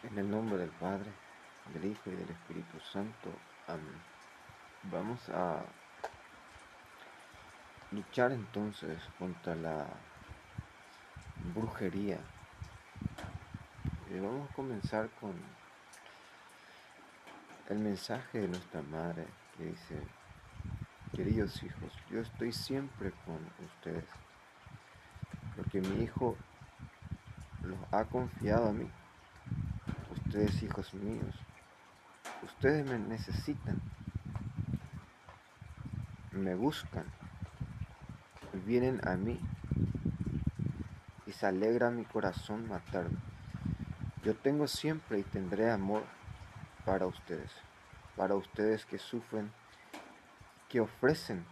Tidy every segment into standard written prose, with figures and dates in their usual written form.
En el nombre del Padre, del Hijo y del Espíritu Santo. Amén. Vamos a luchar entonces contra la brujería. Vamos a comenzar con el mensaje de nuestra Madre que dice: queridos hijos, yo estoy siempre con ustedes, porque mi Hijo los ha confiado a mí. Ustedes, hijos míos, ustedes me necesitan, me buscan, vienen a mí y se alegra mi corazón matarme. Yo tengo siempre y tendré amor para ustedes que sufren, que ofrecen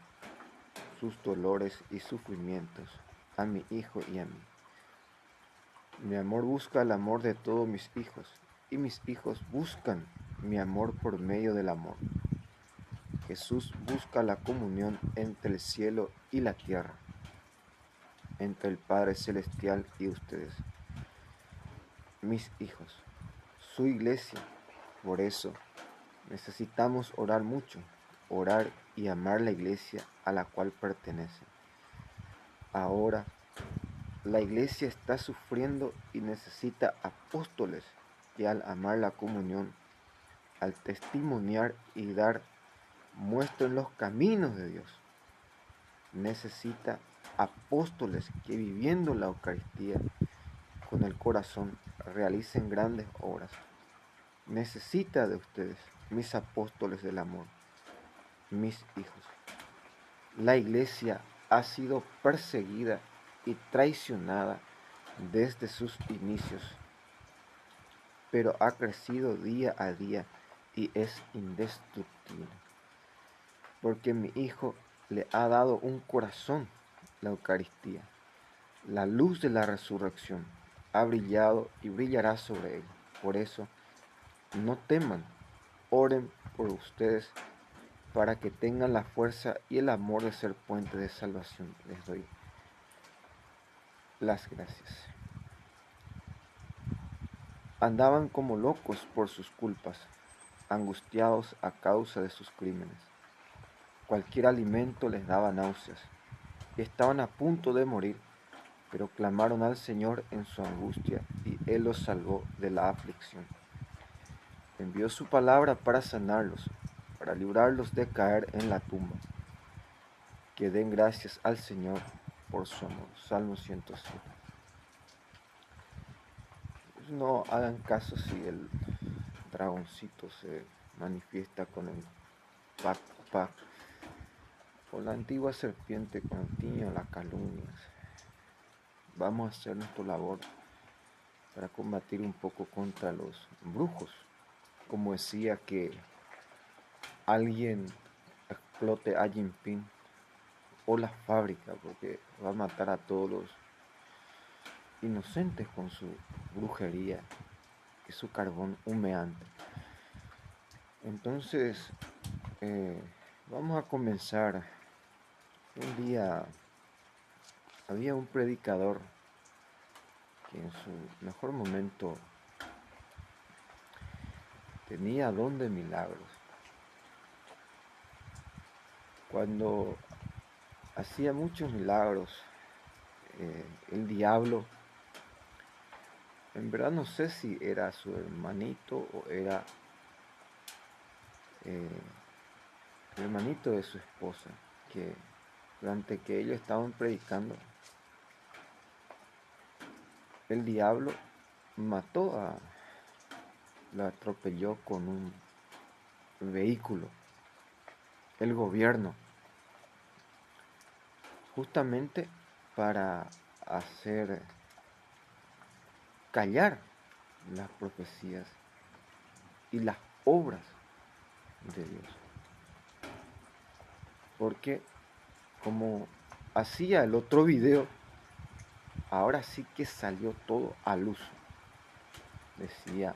sus dolores y sufrimientos a mi Hijo y a mí. Mi amor busca el amor de todos mis hijos, y mis hijos buscan mi amor por medio del amor. Jesús busca la comunión entre el cielo y la tierra, entre el Padre Celestial y ustedes, mis hijos, su iglesia. Por eso necesitamos orar mucho, orar y amar la iglesia a la cual pertenece. Ahora, la iglesia está sufriendo y necesita apóstoles que al amar la comunión, al testimoniar y dar, muestren los caminos de Dios. Necesita apóstoles que viviendo la Eucaristía con el corazón realicen grandes obras. Necesita de ustedes, mis apóstoles del amor, mis hijos. La iglesia ha sido perseguida y traicionada desde sus inicios, pero ha crecido día a día y es indestructible, porque mi Hijo le ha dado un corazón, la Eucaristía. La luz de la resurrección ha brillado y brillará sobre él. Por eso, no teman, oren por ustedes para que tengan la fuerza y el amor de ser puente de salvación. Les doy las gracias. Andaban como locos por sus culpas, angustiados a causa de sus crímenes. Cualquier alimento les daba náuseas. Estaban a punto de morir, pero clamaron al Señor en su angustia y Él los salvó de la aflicción. Envió su palabra para sanarlos, para librarlos de caer en la tumba. Que den gracias al Señor por su amor. Salmo 107. No hagan caso si el dragoncito se manifiesta con el pac pac, o la antigua serpiente con el tiño, las calumnias. Vamos a hacer nuestra labor para combatir un poco contra los brujos. Como decía que alguien explote a Jinping o la fábrica, porque va a matar a todos los inocentes con su brujería y su carbón humeante. Entonces, vamos a comenzar. Un día había un predicador que en su mejor momento tenía don de milagros. Cuando hacía muchos milagros, el diablo, en verdad no sé si era su hermanito o era el hermanito de su esposa, que durante que ellos estaban predicando, el diablo lo atropelló con un vehículo, el gobierno, justamente para hacer callar las profecías y las obras de Dios. Porque como hacía el otro video, ahora sí que salió todo a luz. Decía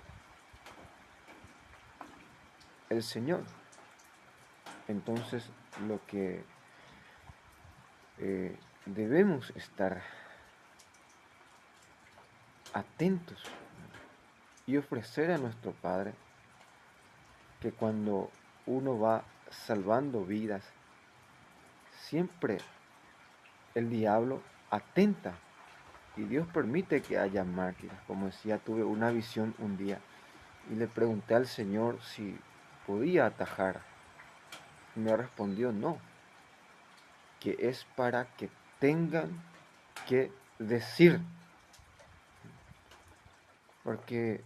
el Señor. Entonces lo que debemos estar atentos y ofrecer a nuestro Padre que cuando uno va salvando vidas, siempre el diablo atenta y Dios permite que haya mártires. Como decía, tuve una visión un día y le pregunté al Señor si podía atajar. Me respondió no, que es para que tengan que decir. Porque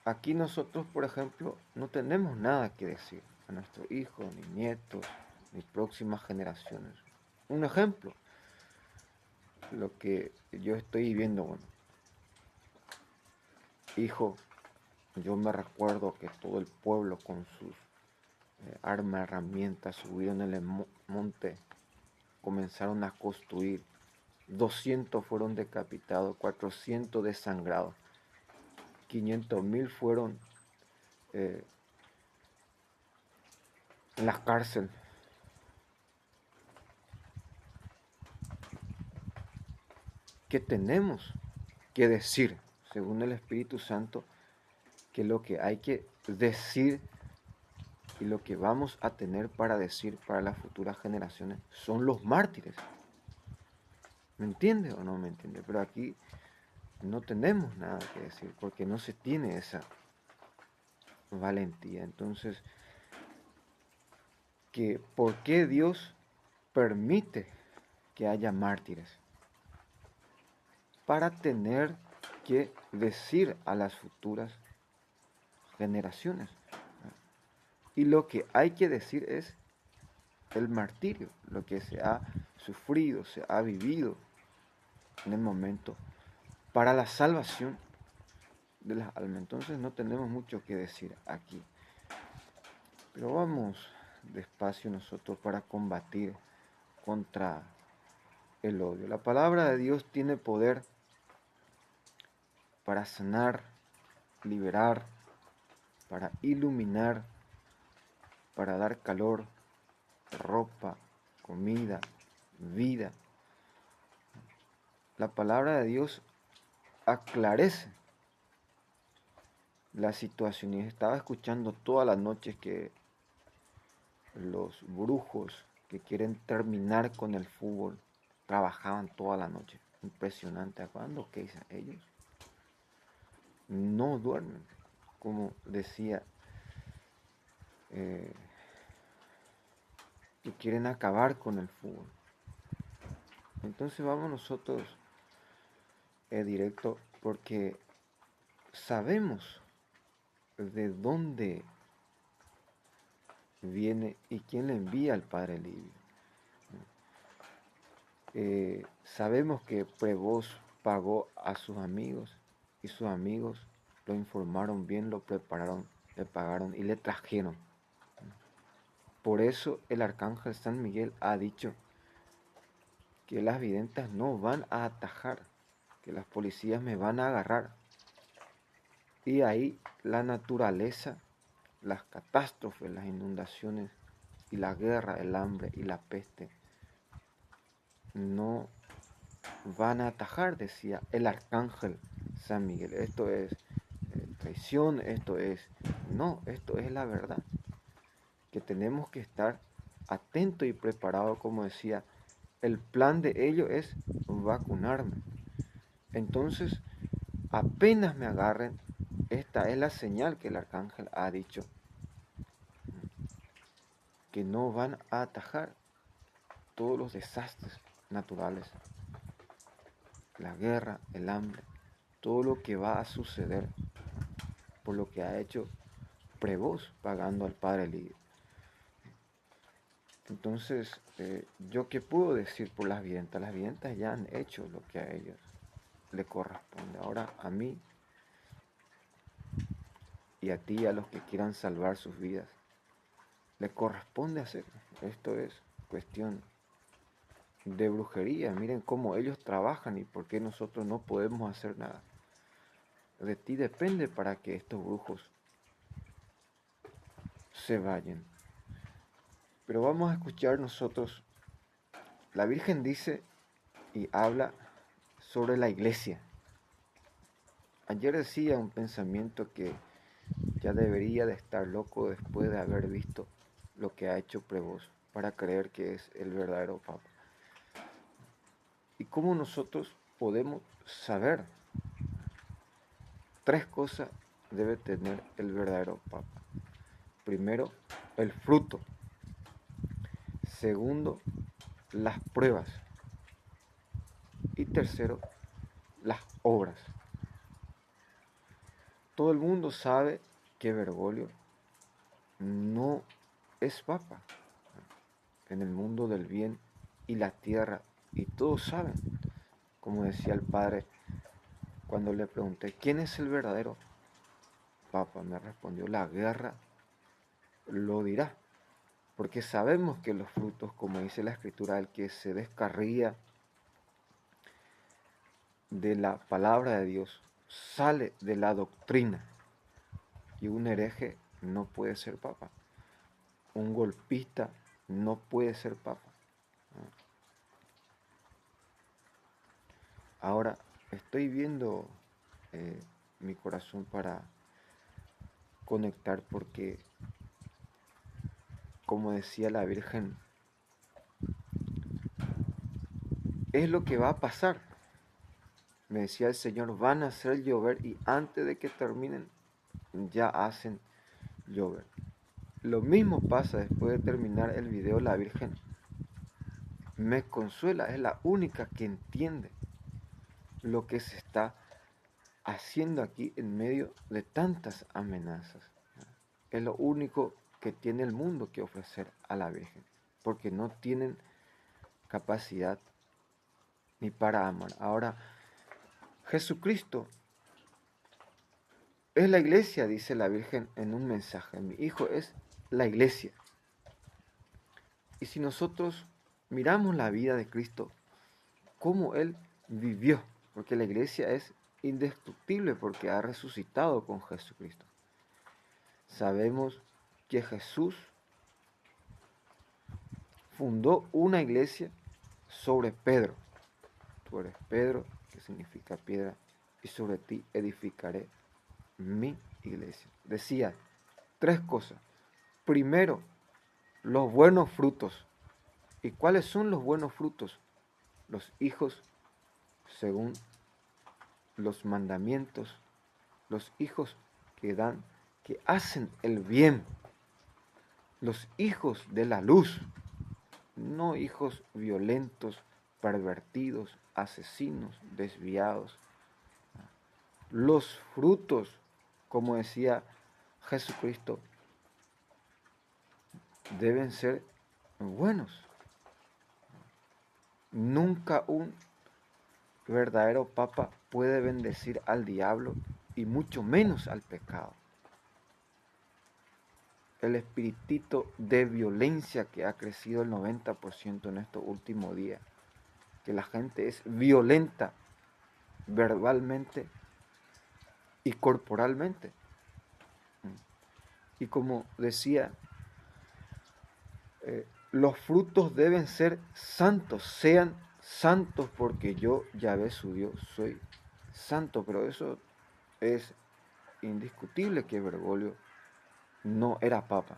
aquí nosotros, por ejemplo, no tenemos nada que decir a nuestros hijos, ni nietos, ni próximas generaciones. Un ejemplo, lo que yo estoy viviendo, bueno, hijo, yo me recuerdo que todo el pueblo con sus armas, herramientas, subieron en el monte, comenzaron a construir. 200 fueron decapitados, 400 desangrados, 500.000 fueron eh, en la cárcel. ¿Qué tenemos que decir, según el Espíritu Santo, que lo que hay que decir y lo que vamos a tener para decir para las futuras generaciones son los mártires? ¿Me entiende o no me entiende? Pero aquí no tenemos nada que decir porque no se tiene esa valentía. Entonces, ¿por qué Dios permite que haya mártires? Para tener que decir a las futuras generaciones. Y lo que hay que decir es el martirio, lo que se ha sufrido, se ha vivido en el momento para la salvación de las almas. Entonces no tenemos mucho que decir aquí. Pero vamos despacio nosotros para combatir contra el odio. La palabra de Dios tiene poder para sanar, liberar, para iluminar, para dar calor, ropa, comida, vida. La palabra de Dios aclarece la situación. Y estaba escuchando todas las noches que los brujos que quieren terminar con el fútbol trabajaban toda la noche. Impresionante. ¿Cuándo que dicen ellos? No duermen, como decía, que quieren acabar con el fútbol. Entonces vamos nosotros directo porque sabemos de dónde viene y quién le envía al Padre Livio. Sabemos que Prevost pagó a sus amigos y sus amigos lo informaron bien, lo prepararon, le pagaron y le trajeron. Por eso el arcángel San Miguel ha dicho que las videntes no van a atajar, que las policías me van a agarrar. Y ahí la naturaleza, las catástrofes, las inundaciones y la guerra, el hambre y la peste no van a atajar, decía el arcángel San Miguel. Esto es traición, esto es... No, esto es la verdad. Que tenemos que estar atentos y preparados, como decía, el plan de ellos es vacunarme. Entonces, apenas me agarren, esta es la señal que el arcángel ha dicho, que no van a atajar todos los desastres naturales, la guerra, el hambre, todo lo que va a suceder por lo que ha hecho Prevost pagando al Padre Livio. Entonces, ¿yo qué puedo decir por las videntes? Las videntes ya han hecho lo que a ellos le corresponde. Ahora a mí y a ti, a los que quieran salvar sus vidas, le corresponde hacerlo. Esto es cuestión de brujería. Miren cómo ellos trabajan y por qué nosotros no podemos hacer nada. De ti depende para que estos brujos se vayan. Pero vamos a escuchar nosotros. La Virgen dice y habla sobre la iglesia. Ayer decía un pensamiento que ya debería de estar loco después de haber visto lo que ha hecho Prevost para creer que es el verdadero Papa. ¿Y cómo nosotros podemos saber? Tres cosas debe tener el verdadero Papa. Primero, el fruto. Segundo, las pruebas. Y tercero, las obras. Todo el mundo sabe que Bergoglio no es papa en el mundo del bien y la tierra, y todos saben, como decía el padre cuando le pregunté, ¿quién es el verdadero papa? Me respondió, la guerra lo dirá, porque sabemos que los frutos, como dice la escritura, el que se descarría de la palabra de Dios sale de la doctrina, y un hereje no puede ser papa, un golpista no puede ser papa. Ahora estoy viendo mi corazón para conectar porque, como decía la Virgen, es lo que va a pasar. Me decía el Señor, van a hacer llover y antes de que terminen ya hacen llover. Lo mismo pasa después de terminar el video. La Virgen me consuela, es la única que entiende lo que se está haciendo aquí en medio de tantas amenazas. Es lo único que tiene el mundo que ofrecer a la Virgen, porque no tienen capacidad ni para amar. Ahora, Jesucristo es la iglesia, dice la Virgen en un mensaje. Mi hijo es la iglesia. Y si nosotros miramos la vida de Cristo, cómo Él vivió, porque la iglesia es indestructible porque ha resucitado con Jesucristo. Sabemos que Jesús fundó una iglesia sobre Pedro. Tú eres Pedro, que significa piedra, y sobre ti edificaré mi iglesia. Decía tres cosas. Primero, los buenos frutos. ¿Y cuáles son los buenos frutos? Los hijos según los mandamientos, los hijos que dan, que hacen el bien, los hijos de la luz, no hijos violentos, pervertidos, asesinos, desviados. Los frutos, como decía Jesucristo, deben ser buenos. Nunca un verdadero papa puede bendecir al diablo y mucho menos al pecado. El espiritito de violencia que ha crecido el 90% en estos últimos días, que la gente es violenta verbalmente y corporalmente. Y como decía, los frutos deben ser santos, sean santos porque yo, Yahvé su Dios, soy santo, pero eso es indiscutible que Bergoglio no era papa.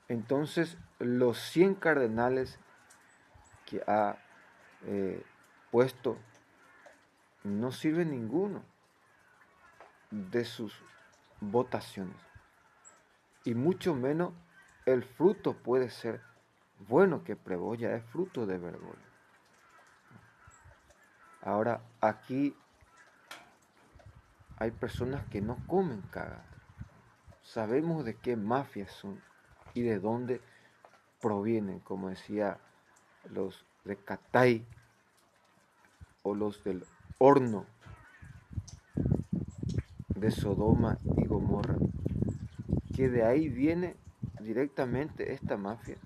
Entonces, los 100 cardenales que ha puesto, no sirve ninguno de sus votaciones. Y mucho menos el fruto puede ser bueno, que Prevost ya es fruto de Bergoglio. Ahora, aquí hay personas que no comen cagada. Sabemos de qué mafias son y de dónde provienen, como decía los de Catay o los del horno de Sodoma y Gomorra, que de ahí viene directamente esta mafia,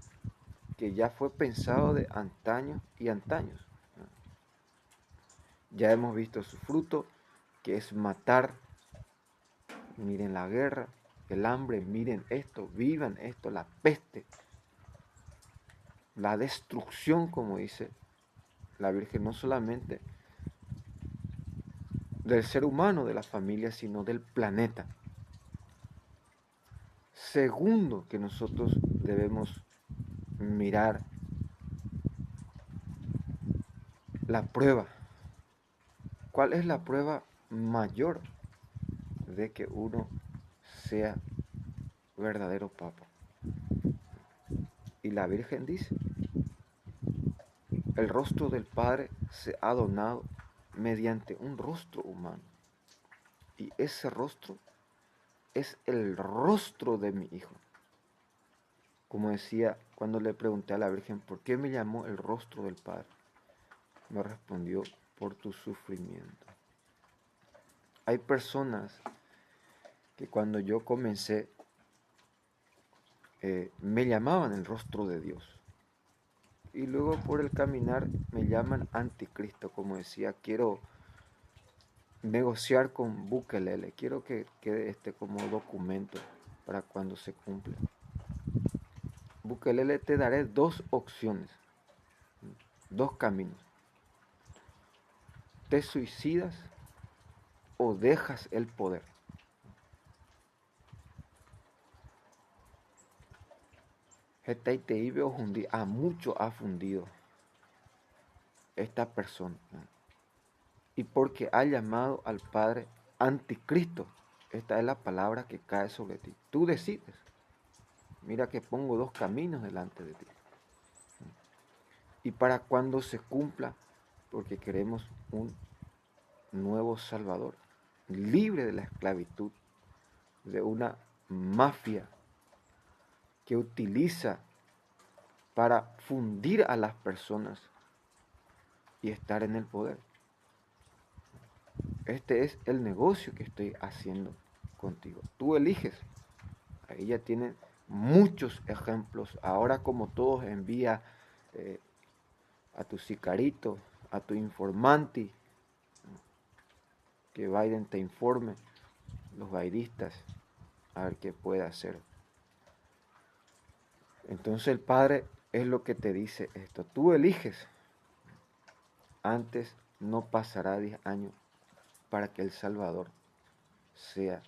que ya fue pensado de antaños y antaños. Ya hemos visto su fruto, que es matar. Miren la guerra, el hambre, miren esto, vivan esto, la peste, la destrucción, como dice la Virgen, no solamente del ser humano, de la familia, sino del planeta. Segundo que nosotros debemos mirar la prueba. ¿Cuál es la prueba mayor de que uno sea verdadero papa? Y la Virgen dice, el rostro del Padre se ha donado mediante un rostro humano. Y ese rostro es el rostro de mi Hijo. Como decía cuando le pregunté a la Virgen, ¿por qué me llamó el rostro del Padre? Me respondió, por tu sufrimiento. Hay personas que cuando yo comencé me llamaban el rostro de Dios. Y luego por el caminar me llaman anticristo, como decía, quiero negociar con Bukele, quiero que quede como documento para cuando se cumpla. Bukele, te daré dos opciones, dos caminos. ¿Te suicidas o dejas el poder? A mucho ha fundido esta persona. Y porque ha llamado al Padre anticristo. Esta es la palabra que cae sobre ti. Tú decides. Mira que pongo dos caminos delante de ti. Y para cuando se cumpla, porque queremos un nuevo Salvador, libre de la esclavitud, de una mafia que utiliza para fundir a las personas y estar en el poder. Este es el negocio que estoy haciendo contigo. Tú eliges. Ahí ya tienen muchos ejemplos. Ahora como todos envía a tu sicarito, a tu informanti, que Biden te informe, los baidistas, a ver qué puede hacer. Entonces el Padre es lo que te dice esto. Tú eliges. Antes no pasará 10 años para que el Salvador sea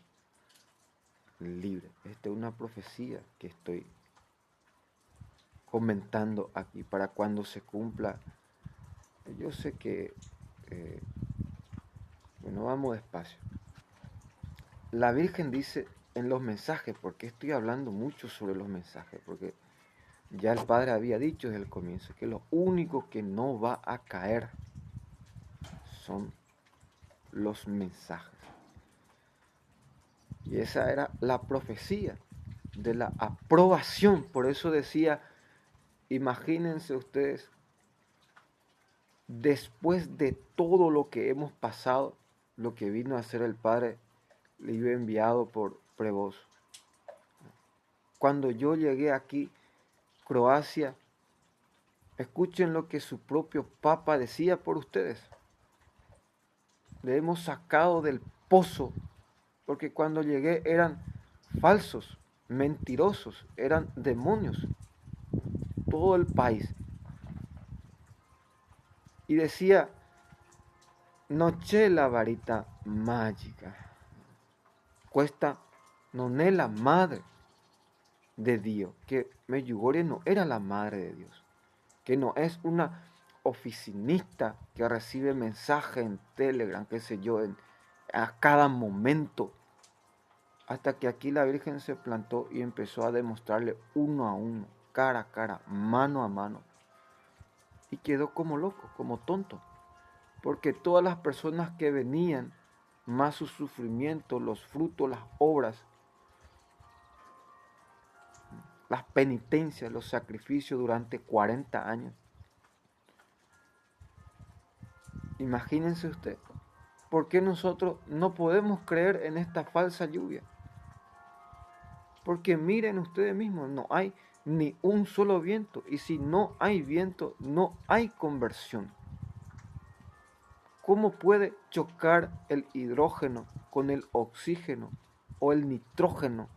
libre. Esta es una profecía que estoy comentando aquí para cuando se cumpla. Yo sé que, bueno, vamos despacio. La Virgen dice en los mensajes, porque estoy hablando mucho sobre los mensajes, porque ya el Padre había dicho desde el comienzo que lo único que no va a caer son los mensajes. Y esa era la profecía de la aprobación. Por eso decía, imagínense ustedes, después de todo lo que hemos pasado, lo que vino a hacer el Padre, le iba enviado por prevoz. Cuando yo llegué aquí, Croacia, escuchen lo que su propio Papa decía por ustedes. Le hemos sacado del pozo, porque cuando llegué eran falsos, mentirosos, eran demonios, todo el país. Y decía, no c'è la varita mágica, questa non è la madre de Dios, que Medjugorje no era la madre de Dios, que no es una oficinista que recibe mensaje en Telegram, qué sé yo, a cada momento, hasta que aquí la Virgen se plantó y empezó a demostrarle uno a uno, cara a cara, mano a mano, y quedó como loco, como tonto, porque todas las personas que venían, más su sufrimiento, los frutos, las obras, las penitencias, los sacrificios durante 40 años. Imagínense usted, ¿por qué nosotros no podemos creer en esta falsa lluvia? Porque miren ustedes mismos, no hay ni un solo viento, y si no hay viento, no hay conversión. ¿Cómo puede chocar el hidrógeno con el oxígeno o el nitrógeno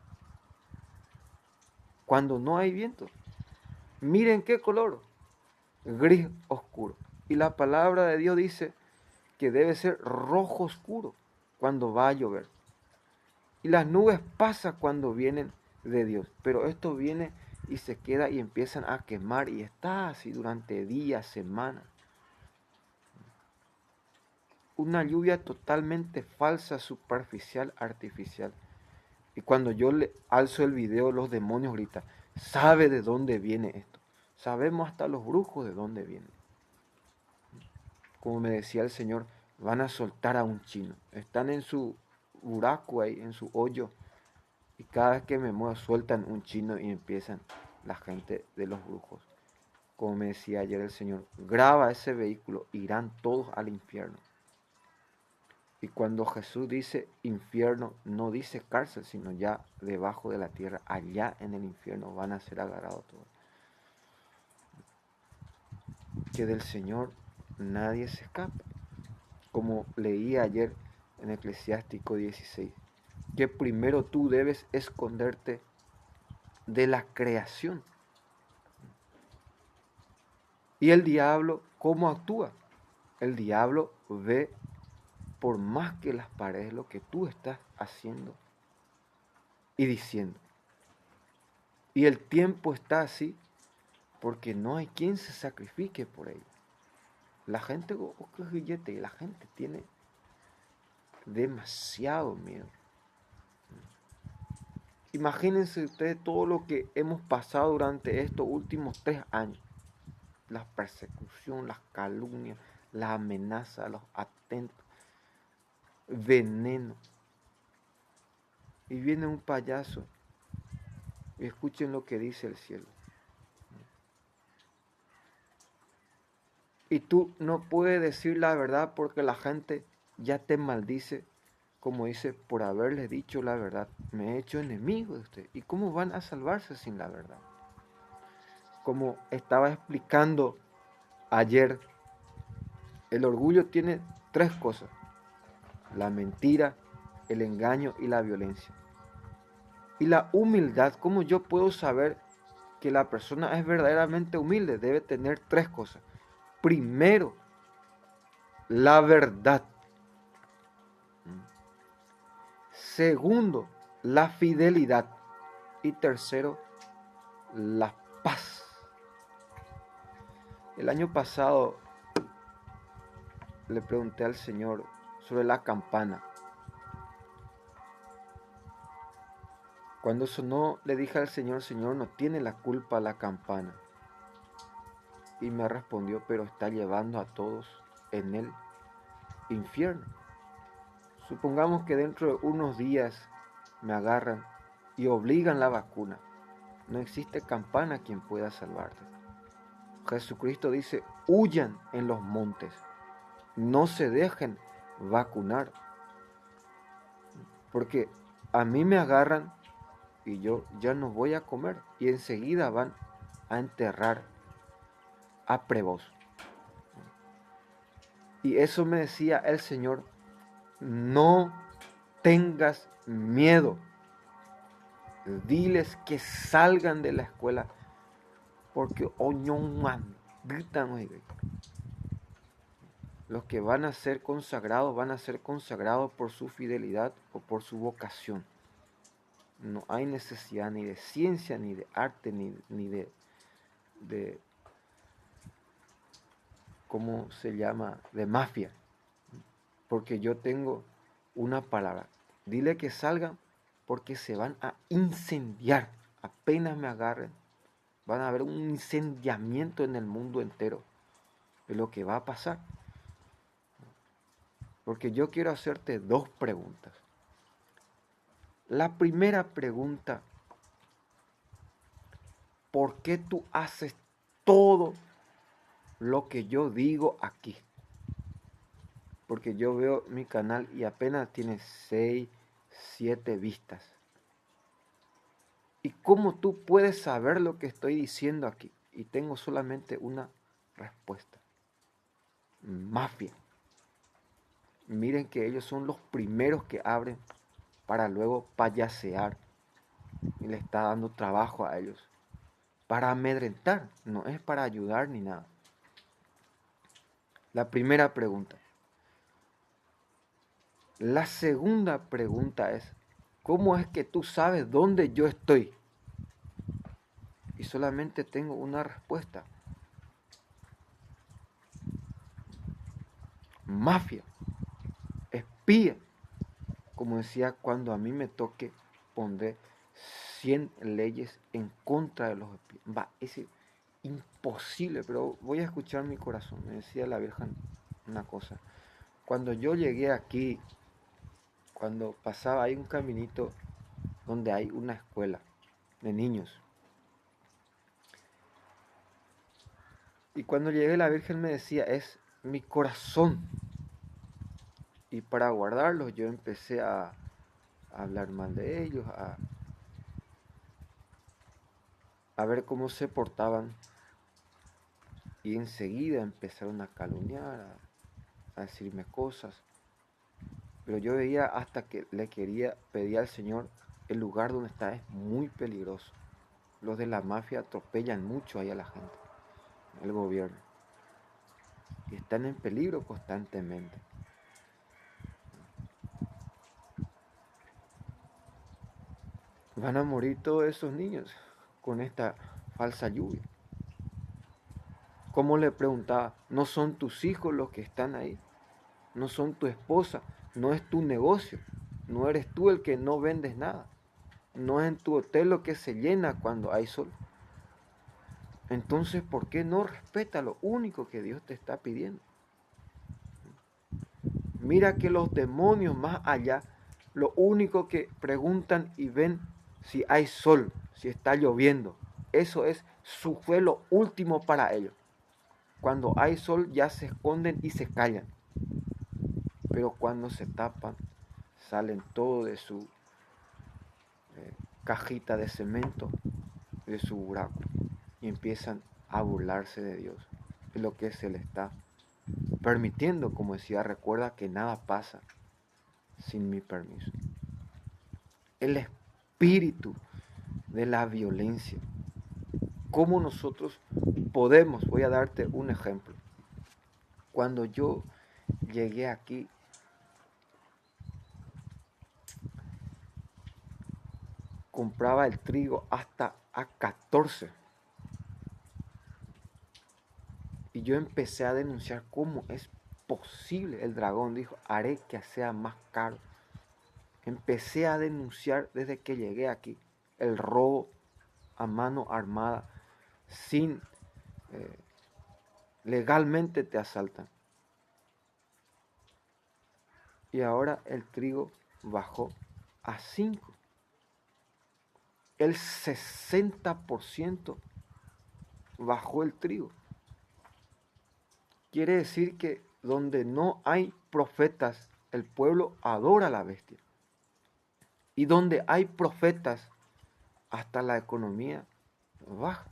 cuando no hay viento? Miren qué color, gris oscuro. Y la palabra de Dios dice que debe ser rojo oscuro cuando va a llover. Y las nubes pasan cuando vienen de Dios, pero esto viene y se queda y empiezan a quemar y está así durante días, semanas. Una lluvia totalmente falsa, superficial, artificial. Y cuando yo le alzo el video, los demonios gritan, ¿sabe de dónde viene esto? Sabemos hasta los brujos de dónde viene. Como me decía el Señor, van a soltar a un chino. Están en su buraco ahí, en su hoyo. Y cada vez que me muevo, sueltan un chino y empiezan la gente de los brujos. Como me decía ayer el Señor, graba ese vehículo, irán todos al infierno. Y cuando Jesús dice infierno, no dice cárcel, sino ya debajo de la tierra, allá en el infierno van a ser agarrados todos. Que del Señor nadie se escapa. Como leí ayer en Eclesiástico 16, que primero tú debes esconderte de la creación. Y el diablo, ¿cómo actúa? El diablo ve por más que las paredes lo que tú estás haciendo y diciendo. Y el tiempo está así porque no hay quien se sacrifique por ello. La gente, y la gente tiene demasiado miedo. Imagínense ustedes todo lo que hemos pasado durante estos últimos 3 años. La persecución, las calumnias, las amenazas, los atentos, veneno. Y viene un payaso y escuchen lo que dice el cielo. Y tú no puedes decir la verdad porque la gente ya te maldice, como dice, por haberles dicho la verdad. Me he hecho enemigo de usted. ¿Y cómo van a salvarse sin la verdad? Como estaba explicando ayer, el orgullo tiene 3 cosas: la mentira, el engaño y la violencia. Y la humildad, ¿cómo yo puedo saber que la persona es verdaderamente humilde? Debe tener 3 cosas. Primero, la verdad. Segundo, la fidelidad. Y tercero, la paz. El año pasado le pregunté al Señor sobre la campana. Cuando sonó, le dije al Señor, Señor, no tiene la culpa la campana. Y me respondió, pero está llevando a todos en el infierno. Supongamos que dentro de unos días me agarran y obligan la vacuna. No existe campana quien pueda salvarte. Jesucristo dice, huyan en los montes, no se dejen vacunar. Porque a mí me agarran y yo ya no voy a comer. Y enseguida van a enterrar a Prevost. Y eso me decía el Señor, no tengas miedo. Diles que salgan de la escuela porque gritan. Los que van a ser consagrados por su fidelidad o por su vocación. No hay necesidad ni de ciencia, ni de arte, ni de ¿cómo se llama? De mafia. Porque yo tengo una palabra. Dile que salgan porque se van a incendiar. Apenas me agarren, van a haber un incendiamiento en el mundo entero de lo que va a pasar. Porque yo quiero hacerte 2 preguntas. La primera pregunta, ¿por qué tú haces todo lo que yo digo aquí? Porque yo veo mi canal y apenas tiene 6, 7 vistas. ¿Y cómo tú puedes saber lo que estoy diciendo aquí? Y tengo solamente una respuesta. Mafia. Miren que ellos son los primeros que abren para luego payasear. Y le está dando trabajo a ellos. Para amedrentar, no es para ayudar ni nada. La primera pregunta. La segunda pregunta es, ¿cómo es que tú sabes dónde yo estoy? Y solamente tengo una respuesta. Mafia, espía. Como decía, cuando a mí me toque poner 100 leyes en contra de los espías. Va, es imposible, pero voy a escuchar mi corazón. Me decía la Virgen una cosa. Cuando yo llegué aquí, cuando pasaba, hay un caminito donde hay una escuela de niños. Y cuando llegué, la Virgen me decía, es mi corazón. Y para guardarlos yo empecé a hablar mal de ellos, a ver cómo se portaban. Y enseguida empezaron a calumniar, a decirme cosas. Pero yo veía hasta que le quería pedir al Señor, el lugar donde está es muy peligroso. Los de la mafia atropellan mucho ahí a la gente, el gobierno. Y están en peligro constantemente. Van a morir todos esos niños con esta falsa lluvia. Como le preguntaba, ¿no son tus hijos los que están ahí? ¿No son tu esposa? ¿No es tu negocio? ¿No eres tú el que no vendes nada? ¿No es en tu hotel lo que se llena cuando hay sol? Entonces, ¿por qué no respeta lo único que Dios te está pidiendo? Mira que los demonios más allá, lo único que preguntan y ven si hay sol, si está lloviendo. Eso fue lo último para ellos. Cuando hay sol ya se esconden y se callan. Pero cuando se tapan, salen todo de su cajita de cemento, de su buraco, y empiezan a burlarse de Dios. Es lo que se le está permitiendo, como decía, recuerda que nada pasa sin mi permiso. El espíritu de la violencia. ¿Cómo nosotros podemos? Voy a darte un ejemplo. Cuando yo llegué aquí, compraba el trigo hasta a 14. Y yo empecé a denunciar cómo es posible. El dragón dijo, haré que sea más caro. Empecé a denunciar desde que llegué aquí el robo a mano armada, sin legalmente te asaltan. Y ahora el trigo bajó a 5. El 60% bajó el trigo. Quiere decir que donde no hay profetas, el pueblo adora a la bestia. Y donde hay profetas, hasta la economía baja.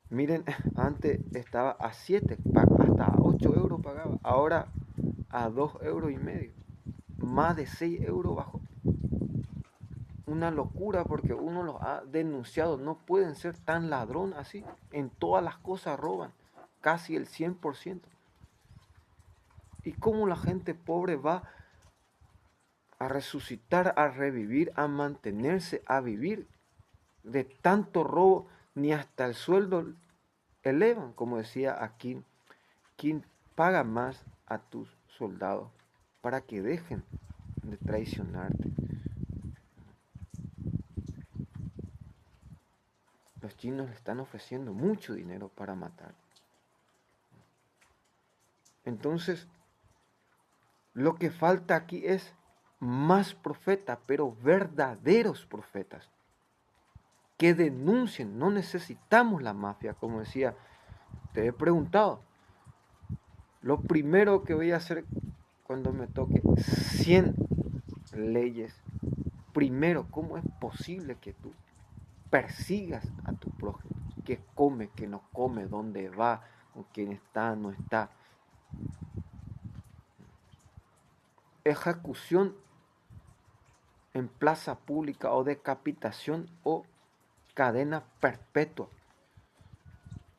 Miren, antes estaba a 7, hasta a 8 euros pagaba. Ahora a 2,5 euros. Más de 6 euros bajó. Una locura porque uno los ha denunciado. No pueden ser tan ladrón así. En todas las cosas roban. Casi el 100%. ¿Y cómo la gente pobre va a resucitar, a revivir, a mantenerse, a vivir de tanto robo? Ni hasta el sueldo elevan, como decía aquí, ¿quién paga más a tus soldados para que dejen de traicionarte? Los chinos le están ofreciendo mucho dinero para matar. Entonces, lo que falta aquí es más profetas, pero verdaderos profetas, que denuncien. No necesitamos la mafia, como decía, te he preguntado. Lo primero que voy a hacer cuando me toque 100 leyes, primero, ¿cómo es posible que tú persigas a tu prójimo? ¿Qué come, qué no come, dónde va, con quién está, no está? Ejecución en plaza pública o decapitación o cadena perpetua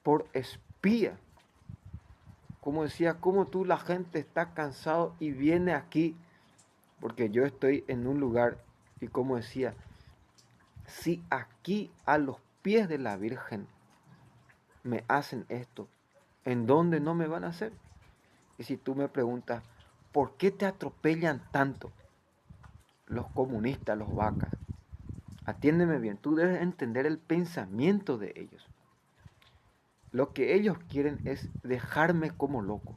por espía. Como decía, como tú la gente está cansado y viene aquí, porque yo estoy en un lugar, y como decía, si aquí a los pies de la Virgen me hacen esto, ¿en dónde no me van a hacer? Y si tú me preguntas, ¿por qué te atropellan tanto los comunistas, los vacas? Atiéndeme bien, tú debes entender el pensamiento de ellos. Lo que ellos quieren es dejarme como loco,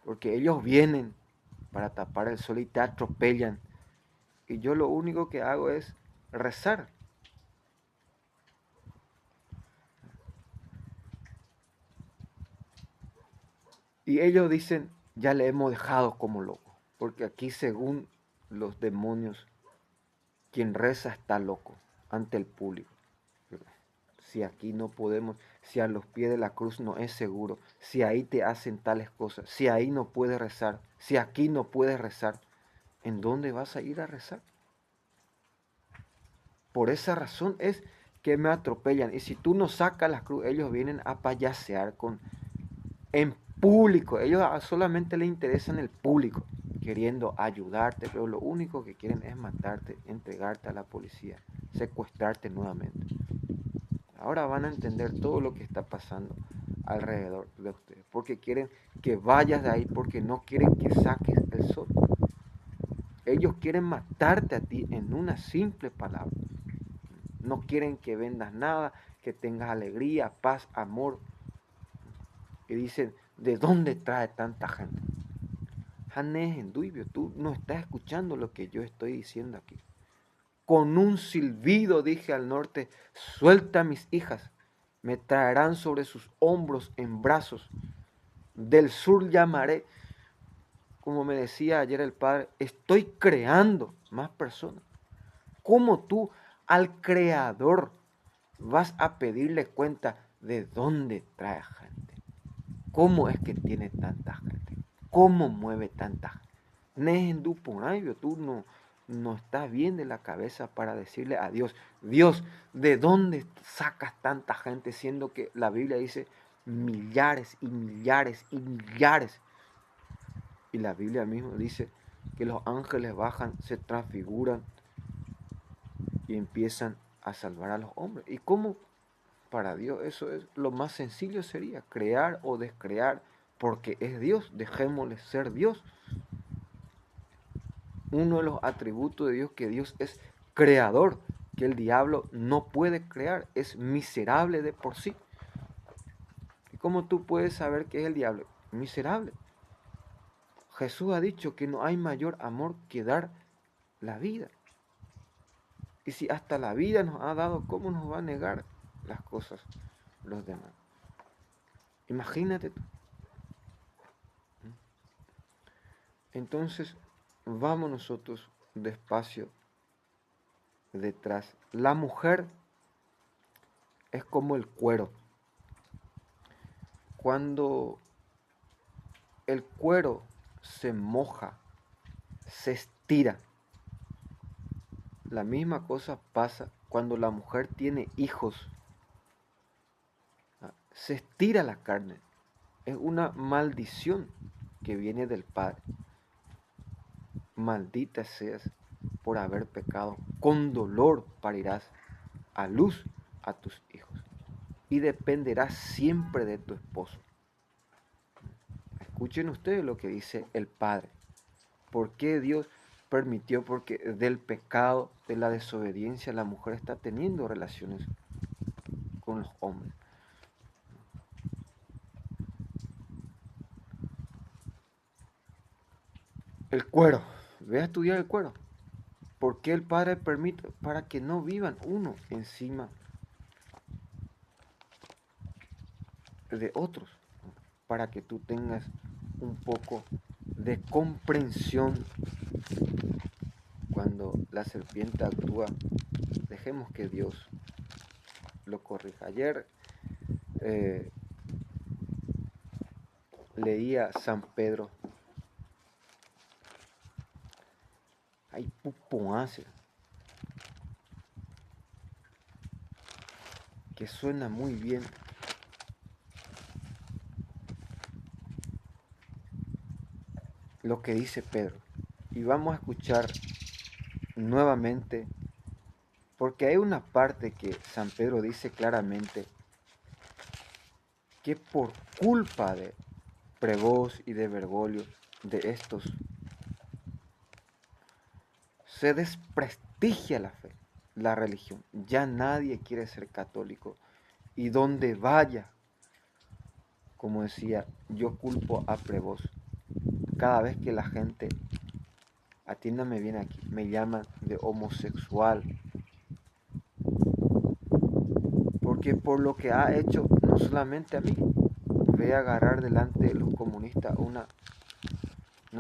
porque ellos vienen para tapar el sol y te atropellan. Y yo lo único que hago es rezar. Y ellos dicen, ya le hemos dejado como loco, porque aquí según los demonios, quien reza está loco ante el público. Si aquí no podemos, si a los pies de la cruz no es seguro, si ahí te hacen tales cosas, si ahí no puedes rezar, si aquí no puedes rezar, ¿en dónde vas a ir a rezar? Por esa razón es que me atropellan. Y si tú no sacas la cruz, ellos vienen a payasear en público. Ellos solamente les interesan el público, queriendo ayudarte, pero lo único que quieren es matarte, entregarte a la policía, secuestrarte nuevamente. Ahora van a entender todo lo que está pasando alrededor de ustedes, porque quieren que vayas de ahí, porque no quieren que saques el sol. Ellos quieren matarte a ti en una simple palabra. No quieren que vendas nada, que tengas alegría, paz, amor. Y dicen, ¿de dónde trae tanta gente? Hanés en Duibio, tú no estás escuchando lo que yo estoy diciendo aquí. Con un silbido dije al norte, suelta a mis hijas, me traerán sobre sus hombros en brazos. Del sur llamaré, como me decía ayer el padre, estoy creando más personas. ¿Cómo tú al creador vas a pedirle cuenta de dónde trae gente? ¿Cómo es que tiene tanta gente? ¿Cómo mueve tanta gente? Tú no estás bien de la cabeza para decirle a Dios, Dios, ¿de dónde sacas tanta gente? Siendo que la Biblia dice millares y millares y millares. Y la Biblia misma dice que los ángeles bajan, se transfiguran y empiezan a salvar a los hombres. ¿Y cómo para Dios eso es lo más sencillo sería crear o descrear? Porque es Dios, dejémosle ser Dios. Uno de los atributos de Dios, que Dios es creador, que el diablo no puede crear, es miserable de por sí. ¿Y cómo tú puedes saber que es el diablo? Miserable. Jesús ha dicho que no hay mayor amor que dar la vida. Y si hasta la vida nos ha dado, ¿cómo nos va a negar las cosas los demás? Imagínate tú. Entonces, vamos nosotros despacio detrás. La mujer es como el cuero. Cuando el cuero se moja, se estira. La misma cosa pasa cuando la mujer tiene hijos. Se estira la carne. Es una maldición que viene del Padre. Maldita seas por haber pecado. Con dolor parirás a luz a tus hijos. Y dependerás siempre de tu esposo. Escuchen ustedes lo que dice el Padre. ¿Por qué Dios permitió? Porque del pecado, de la desobediencia, la mujer está teniendo relaciones con los hombres. El cuero. Ve a estudiar el cuero. ¿Por qué el Padre permite? Para que no vivan uno encima de otros. Para que tú tengas un poco de comprensión cuando la serpiente actúa. Dejemos que Dios lo corrija. Ayer leía San Pedro. Hay pupoace que suena muy bien. lo que dice Pedro. Y vamos a escuchar nuevamente, porque hay una parte que San Pedro dice claramente que por culpa de Prevós y de Bergoglio, de estos, se desprestigia la fe, la religión. Ya nadie quiere ser católico. Y donde vaya, como decía, yo culpo a Prevós. Cada vez que la gente, atiéndame bien aquí, me llaman de homosexual, porque por lo que ha hecho, no solamente a mí, ve a agarrar delante de los comunistas una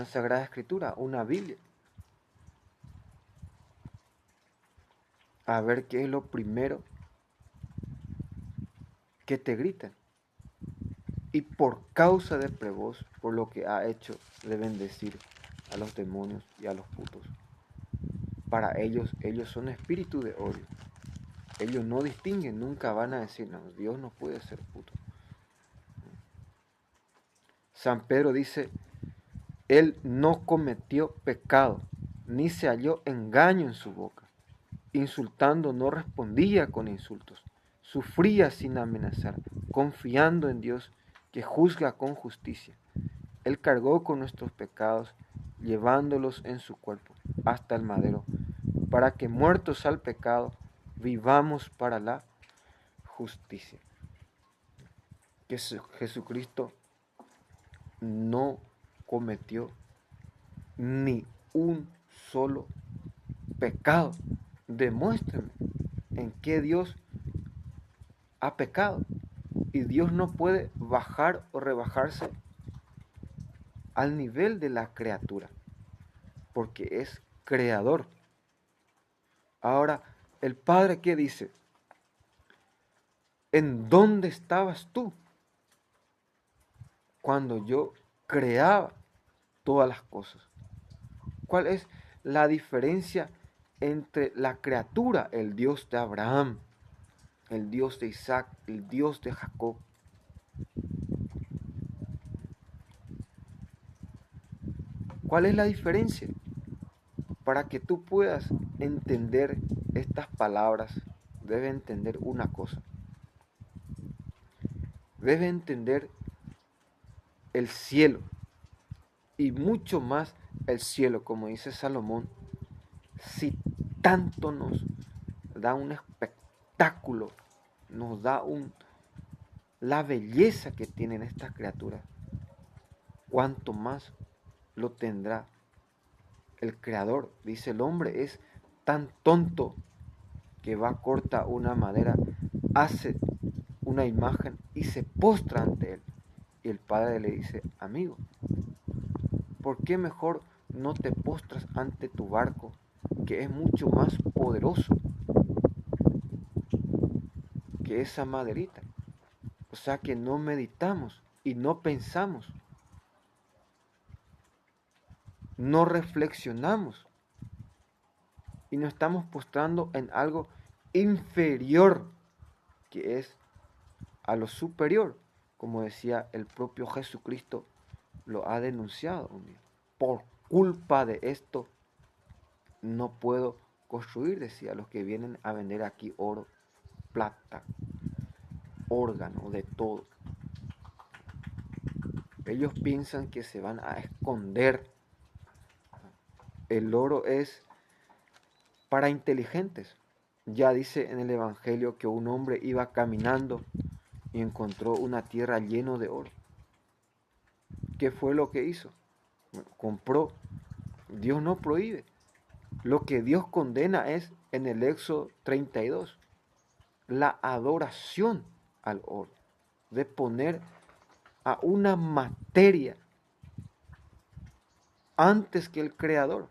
sagrada escritura, una Biblia, a ver qué es lo primero que te gritan. Y por causa de Prevós, por lo que ha hecho, de bendecir a los demonios y a los putos. Para ellos son espíritus de odio. Ellos no distinguen, nunca van a decir, no, Dios no puede ser puto. San Pedro dice, él no cometió pecado, ni se halló engaño en su boca. Insultando no respondía con insultos, sufría sin amenazar, confiando en Dios que juzga con justicia. Él cargó con nuestros pecados, llevándolos en su cuerpo hasta el madero, para que muertos al pecado, vivamos para la justicia. Que Jesucristo no cometió ni un solo pecado. Demuéstrame en qué Dios ha pecado. Y Dios no puede bajar o rebajarse al nivel de la criatura, porque es creador. Ahora, el Padre, ¿qué dice? ¿En dónde estabas tú cuando yo creaba todas las cosas? ¿Cuál es la diferencia entre la criatura, el Dios de Abraham, el Dios de Isaac, el Dios de Jacob? ¿Cuál es la diferencia? Para que tú puedas entender estas palabras, debes entender una cosa. Debes entender el cielo y mucho más el cielo, como dice Salomón, si tanto nos da un espectáculo, nos da la belleza que tienen estas criaturas, cuanto más lo tendrá el Creador. Dice, el hombre es tan tonto que va, corta una madera, hace una imagen y se postra ante él. Y el Padre le dice, amigo, ¿por qué mejor no te postras ante tu barco, que es mucho más poderoso que esa maderita? O sea que no meditamos y no pensamos, no reflexionamos y nos estamos postrando en algo inferior, que es a lo superior, como decía el propio Jesucristo, lo ha denunciado un día. Por culpa de esto no puedo construir, decía, los que vienen a vender aquí oro, plata, órgano, de todo. Ellos piensan que se van a esconder. El oro es para inteligentes. Ya dice en el Evangelio que un hombre iba caminando y encontró una tierra llena de oro. ¿Qué fue lo que hizo? Bueno, compró. Dios no prohíbe. Lo que Dios condena es en el Éxodo 32, la adoración al oro, de poner a una materia antes que el Creador.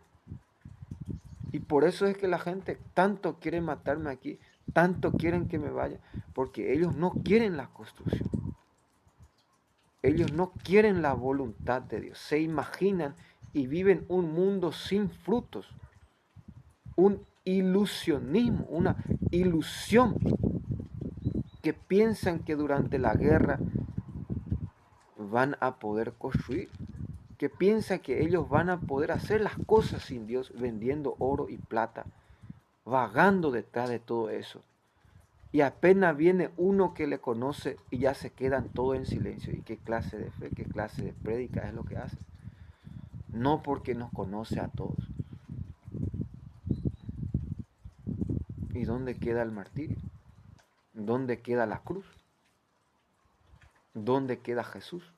Y por eso es que la gente tanto quiere matarme aquí, tanto quieren que me vaya, porque ellos no quieren la construcción. Ellos no quieren la voluntad de Dios. Se imaginan y viven un mundo sin frutos, un ilusionismo, una ilusión, que piensan que durante la guerra van a poder construir, que piensan que ellos van a poder hacer las cosas sin Dios, vendiendo oro y plata, vagando detrás de todo eso. Y apenas viene uno que le conoce y ya se quedan todos en silencio. ¿Y qué clase de fe, qué clase de prédica es lo que hace? No porque nos conoce a todos. ¿Y dónde queda el martirio? ¿Dónde queda la cruz? ¿Dónde queda Jesús?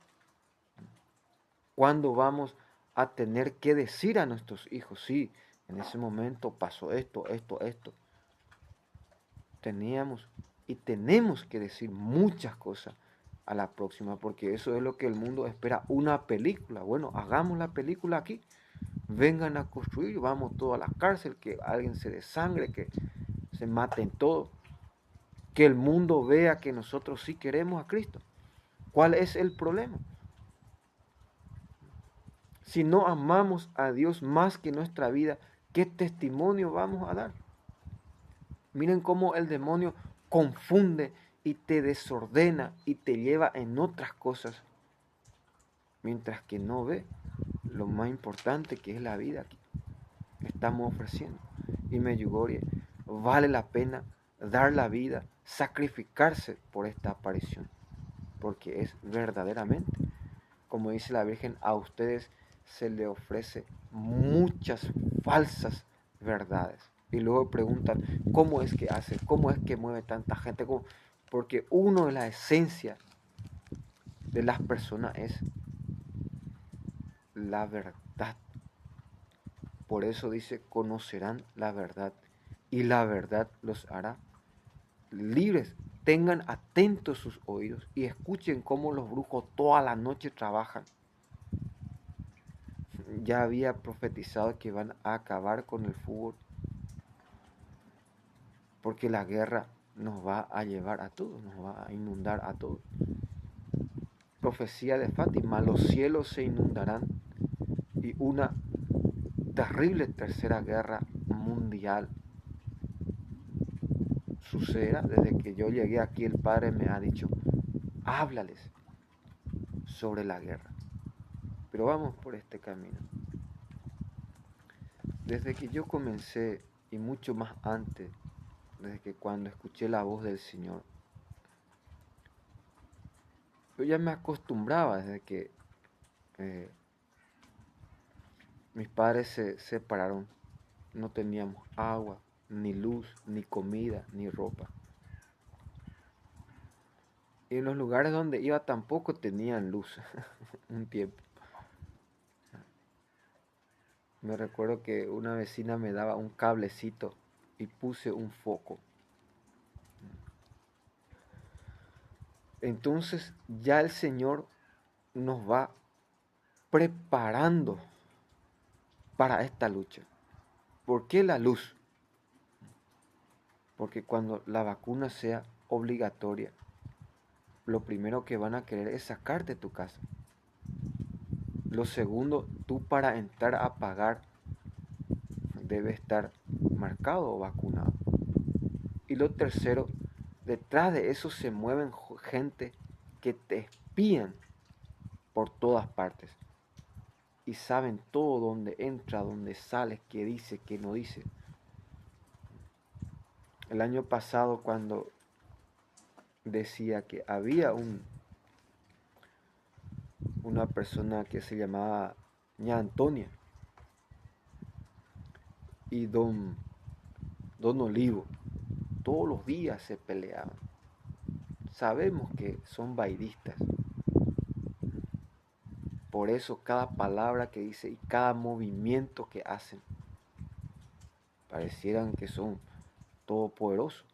¿Cuándo vamos a tener que decir a nuestros hijos, sí, en ese momento pasó esto, esto, esto? Teníamos y tenemos que decir muchas cosas a la próxima, porque eso es lo que el mundo espera, una película. Bueno, hagamos la película aquí. Vengan a construir, vamos todos a la cárcel, que alguien se desangre, que se maten todos. Que el mundo vea que nosotros sí queremos a Cristo. ¿Cuál es el problema? Si no amamos a Dios más que nuestra vida, ¿qué testimonio vamos a dar? Miren cómo el demonio confunde y te desordena y te lleva en otras cosas, mientras que no ve lo más importante que es la vida que estamos ofreciendo. Y Medjugorje vale la pena dar la vida, sacrificarse por esta aparición, porque es verdaderamente, como dice la Virgen, a ustedes se le ofrece muchas falsas verdades. Y luego preguntan, ¿cómo es que hace? ¿Cómo es que mueve tanta gente? ¿Cómo? Porque uno de la esencia de las personas es la verdad. Por eso dice, conocerán la verdad y la verdad los hará libres. Tengan atentos sus oídos y escuchen cómo los brujos toda la noche trabajan. Ya había profetizado que van a acabar con el fútbol, porque la guerra nos va a llevar a todos, nos va a inundar a todos. Profecía de Fátima, los cielos se inundarán y una terrible tercera guerra mundial sucederá. Desde que yo llegué aquí, el Padre me ha dicho, háblales sobre la guerra. Pero vamos por este camino. Desde que yo comencé, y mucho más antes, desde que cuando escuché la voz del Señor, yo ya me acostumbraba desde que eh, mis padres se separaron. No teníamos agua, ni luz, ni comida, ni ropa. Y en los lugares donde iba tampoco tenían luz un tiempo. Me recuerdo que una vecina me daba un cablecito y puse un foco. Entonces ya el Señor nos va preparando para esta lucha. ¿Por qué la luz? Porque cuando la vacuna sea obligatoria, lo primero que van a querer es sacarte de tu casa. Lo segundo, tú para entrar a pagar debes estar marcado o vacunado. Y lo tercero, detrás de eso se mueven gente que te espían por todas partes y saben todo dónde entra, dónde sale, qué dice, qué no dice. El año pasado cuando decía que había una persona que se llamaba Ña Antonia y Don Olivo, todos los días se peleaban. Sabemos que son baidistas. Por eso cada palabra que dice y cada movimiento que hacen parecieran que son todopoderosos.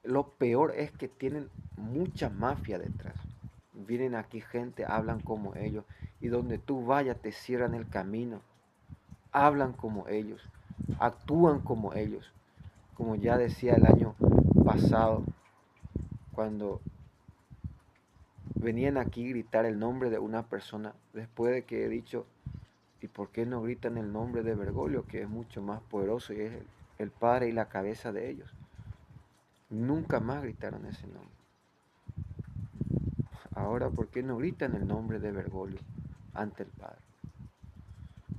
Lo peor es que tienen mucha mafia detrás. Vienen aquí gente, hablan como ellos y donde tú vayas te cierran el camino. Hablan como ellos, actúan como ellos. Como ya decía el año pasado, cuando venían aquí a gritar el nombre de una persona, después de que he dicho, ¿y por qué no gritan el nombre de Bergoglio, que es mucho más poderoso y es el padre y la cabeza de ellos? Nunca más gritaron ese nombre. Ahora, ¿por qué no gritan el nombre de Bergoglio ante el Padre?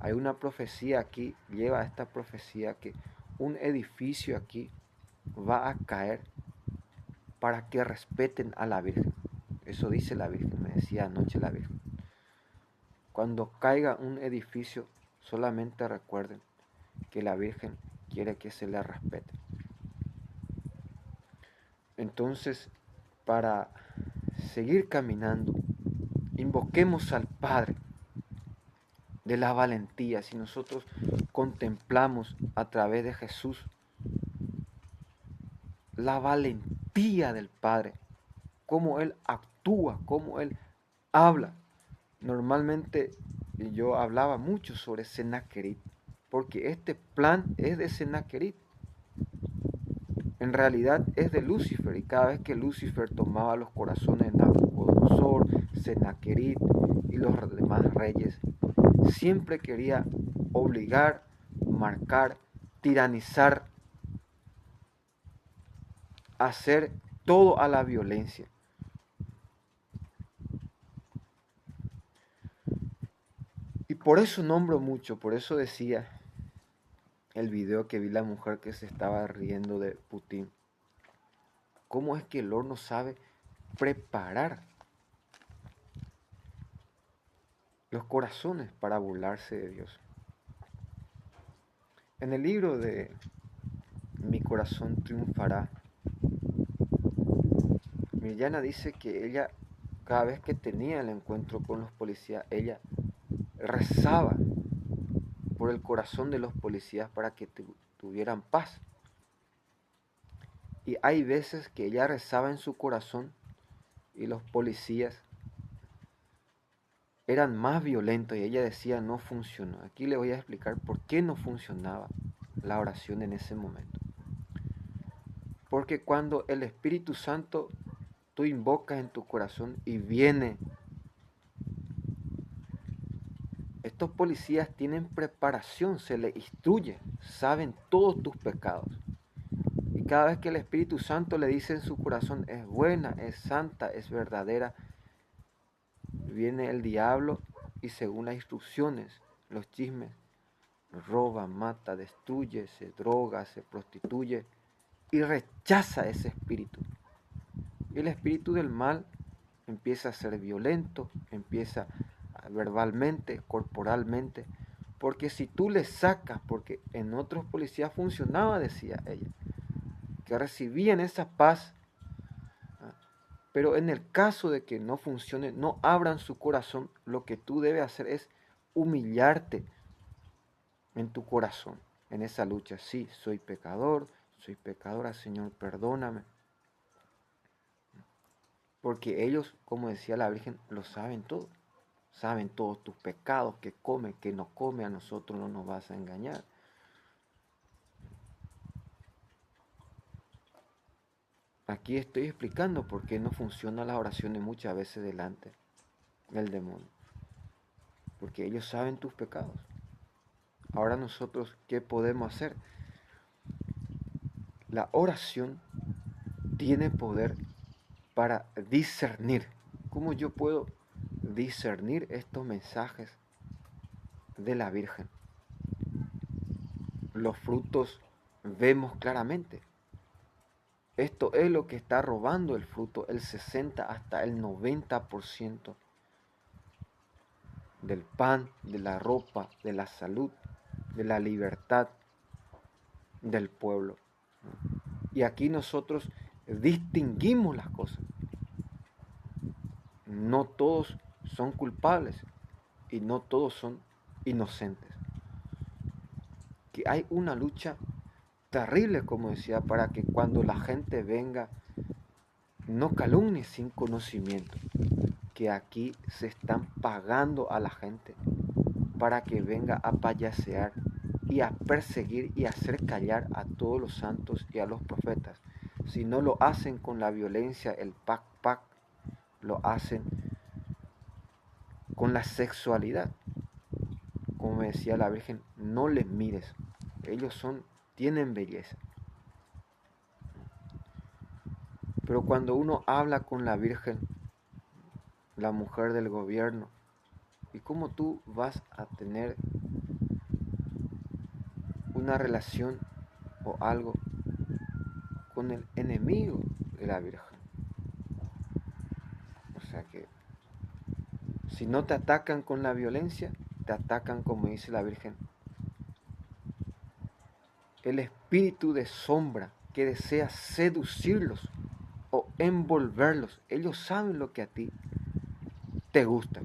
Hay una profecía aquí, lleva esta profecía que un edificio aquí va a caer para que respeten a la Virgen. Eso dice la Virgen, me decía anoche la Virgen. Cuando caiga un edificio, solamente recuerden que la Virgen quiere que se le respete. Entonces, para seguir caminando, invoquemos al Padre de la valentía. Si nosotros contemplamos a través de Jesús la valentía del Padre, cómo Él actúa, cómo Él habla. Normalmente yo hablaba mucho sobre Sennacherib, porque este plan es de Sennacherib. En realidad es de Lucifer, y cada vez que Lucifer tomaba los corazones de Nabucodonosor, Sennacherib y los demás reyes, siempre quería obligar, marcar, tiranizar, hacer todo a la violencia. Y por eso nombro mucho, por eso decía el video que vi la mujer que se estaba riendo de Putin. ¿Cómo es que el horno sabe preparar los corazones para burlarse de Dios? En el libro de Mi corazón triunfará, Mirjana dice que ella, cada vez que tenía el encuentro con los policías, ella rezaba por el corazón de los policías para que tuvieran paz. Y hay veces que ella rezaba en su corazón y los policías eran más violentos y ella decía no funcionó. Aquí le voy a explicar por qué no funcionaba la oración en ese momento. Porque cuando el Espíritu Santo tú invocas en tu corazón y viene, estos policías tienen preparación, se les instruye, saben todos tus pecados. Y cada vez que el Espíritu Santo le dice en su corazón es buena, es santa, es verdadera, viene el diablo y según las instrucciones, los chismes, roba, mata, destruye, se droga, se prostituye y rechaza ese espíritu. Y el espíritu del mal empieza a ser violento, empieza verbalmente, corporalmente, porque si tú le sacas, porque en otros policías funcionaba, decía ella, que recibían esa paz, pero en el caso de que no funcione, no abran su corazón, lo que tú debes hacer es humillarte en tu corazón, en esa lucha. Sí, soy pecador, soy pecadora, Señor, perdóname. Porque ellos, como decía la Virgen, lo saben todo. Saben todos tus pecados, que come, que no come, a nosotros no nos vas a engañar. Aquí estoy explicando por qué no funcionan las oraciones muchas veces delante del demonio. Porque ellos saben tus pecados. Ahora nosotros, ¿qué podemos hacer? La oración tiene poder para discernir. ¿Cómo yo puedo discernir estos mensajes de la Virgen? Los frutos vemos claramente. Esto es lo que está robando el fruto, el 60 hasta el 90% del pan, de la ropa, de la salud, de la libertad del pueblo. Y aquí nosotros distinguimos las cosas. No todos son culpables y no todos son inocentes. Que hay una lucha terrible, como decía, para que cuando la gente venga no calumnie sin conocimiento, que aquí se están pagando a la gente para que venga a payasear y a perseguir y a hacer callar a todos los santos y a los profetas. Si no lo hacen con la violencia, el pac, lo hacen con la sexualidad. Como me decía la Virgen, no les mires, ellos tienen belleza. Pero cuando uno habla con la Virgen, la mujer del gobierno, ¿y cómo tú vas a tener una relación o algo con el enemigo de la Virgen. O sea que si no te atacan con la violencia, te atacan, como dice la Virgen, el espíritu de sombra que desea seducirlos o envolverlos. Ellos saben lo que a ti te gusta.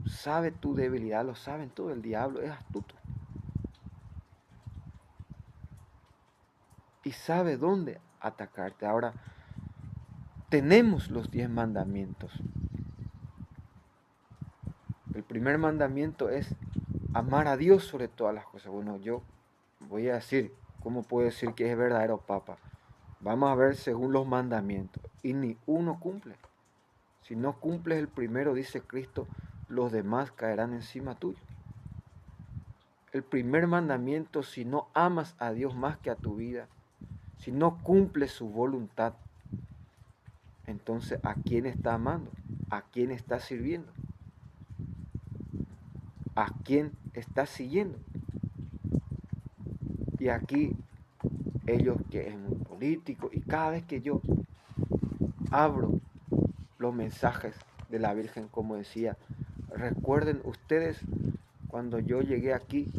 Sabe tu debilidad, lo saben todo. El diablo es astuto. Y sabe dónde atacarte. Ahora, tenemos los 10 mandamientos. El primer mandamiento es amar a Dios sobre todas las cosas. Bueno, yo voy a decir, ¿cómo puedo decir que es verdadero papa? Vamos a ver según los mandamientos. Y ni uno cumple. Si no cumples el primero, dice Cristo, los demás caerán encima tuyo. El primer mandamiento, si no amas a Dios más que a tu vida, si no cumples su voluntad, entonces ¿a quién está amando? ¿A quién está sirviendo? ¿A quién está siguiendo? Y aquí ellos, que es muy político, y cada vez que yo abro los mensajes de la Virgen, como decía, recuerden ustedes cuando yo llegué aquí,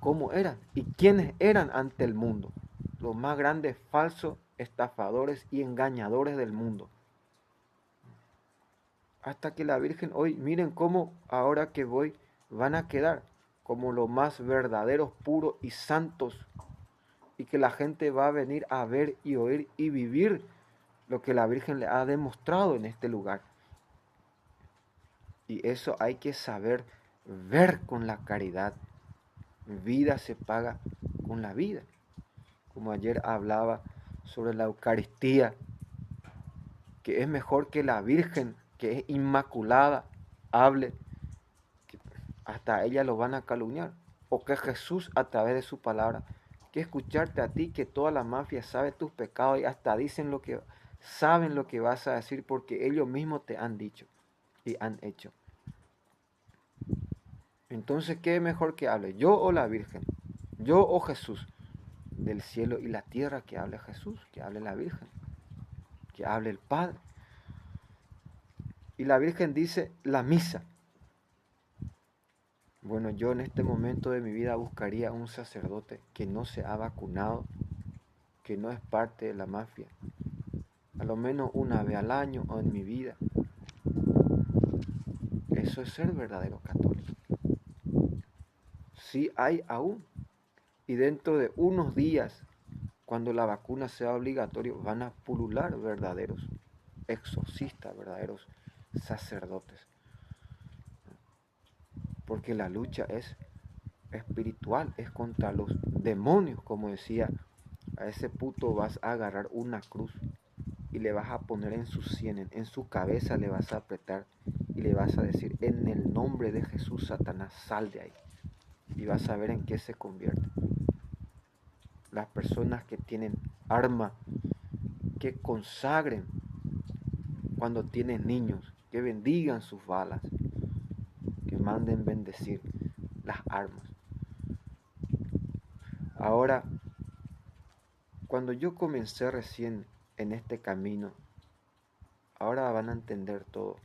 cómo eran y quiénes eran ante el mundo, los más grandes falsos, estafadores y engañadores del mundo. Hasta que la Virgen hoy, miren cómo ahora que voy, van a quedar como los más verdaderos, puros y santos, y que la gente va a venir a ver y oír y vivir lo que la Virgen le ha demostrado en este lugar. Y eso hay que saber ver con la caridad. Vida se paga con la vida. Como ayer hablaba sobre la Eucaristía, que es mejor que la Virgen, que es inmaculada, hable, que hasta a ella lo van a calumniar. O que Jesús a través de su palabra, que escucharte a ti, que toda la mafia sabe tus pecados y hasta saben lo que vas a decir porque ellos mismos te han dicho y han hecho. Entonces, ¿qué es mejor que hable? ¿Yo o la Virgen? ¿Yo o Jesús? Del cielo y la tierra, que hable Jesús, que hable la Virgen, que hable el Padre. Y la Virgen dice la misa. Bueno, yo en este momento de mi vida buscaría un sacerdote que no se ha vacunado, que no es parte de la mafia, a lo menos una vez al año o en mi vida. Eso es ser verdadero católico. Sí hay aún. Y dentro de unos días, cuando la vacuna sea obligatoria, van a pulular verdaderos exorcistas, verdaderos sacerdotes. Porque la lucha es espiritual, es contra los demonios, como decía, a ese puto vas a agarrar una cruz y le vas a poner en sus sienes, en su cabeza le vas a apretar y le vas a decir, en el nombre de Jesús, Satanás, sal de ahí. Y vas a ver en qué se convierte. Las personas que tienen arma, que consagren cuando tienen niños, que bendigan sus balas, que manden bendecir las armas. Ahora, cuando yo comencé recién en este camino, ahora van a entender todo.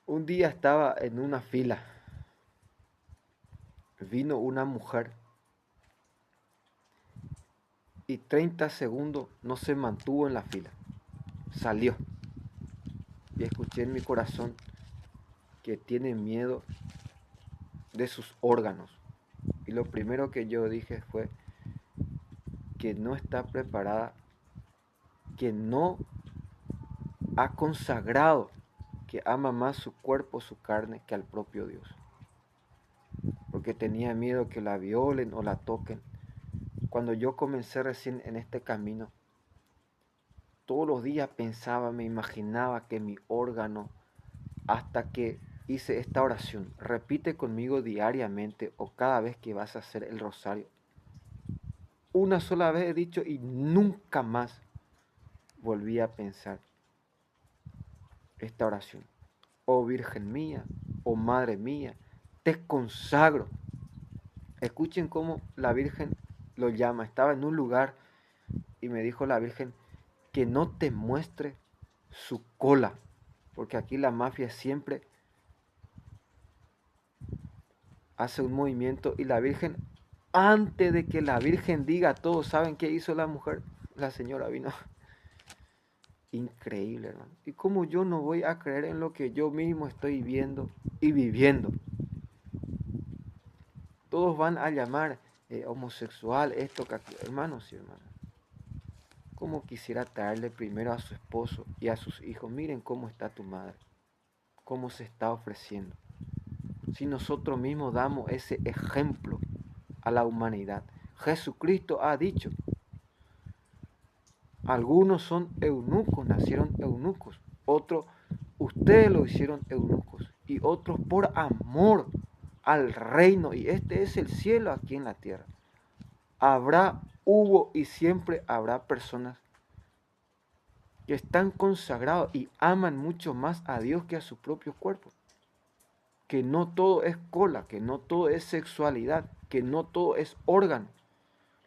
Un día estaba en una fila, vino una mujer y 30 segundos no se mantuvo en la fila, salió. Y escuché en mi corazón que tiene miedo de sus órganos. Y lo primero que yo dije fue que no está preparada, que no ha consagrado, que ama más su cuerpo, su carne, que al propio Dios. Porque tenía miedo que la violen o la toquen. Cuando yo comencé recién en este camino, todos los días pensaba, me imaginaba que mi órgano, hasta que hice esta oración, repite conmigo diariamente o cada vez que vas a hacer el rosario. Una sola vez he dicho y nunca más volví a pensar esta oración. Oh Virgen mía, oh Madre mía, te consagro. Escuchen cómo la Virgen lo llama. Estaba en un lugar y me dijo la Virgen que no te muestre su cola, porque aquí la mafia siempre hace un movimiento y la Virgen, antes de que la Virgen diga todo, ¿saben qué hizo la mujer? La señora vino. Increíble, hermano. ¿Y cómo yo no voy a creer en lo que yo mismo estoy viendo y viviendo? Todos van a llamar homosexual, esto, que aquello. Hermanos y hermanas, ¿cómo quisiera traerle primero a su esposo y a sus hijos? Miren cómo está tu madre, cómo se está ofreciendo. Si nosotros mismos damos ese ejemplo a la humanidad. Jesucristo ha dicho, algunos son eunucos, nacieron eunucos, otros, ustedes lo hicieron eunucos, y otros por amor al reino, y este es el cielo aquí en la tierra. Hubo y siempre habrá personas que están consagrados y aman mucho más a Dios que a su propio cuerpo. Que no todo es cola, que no todo es sexualidad, que no todo es órgano,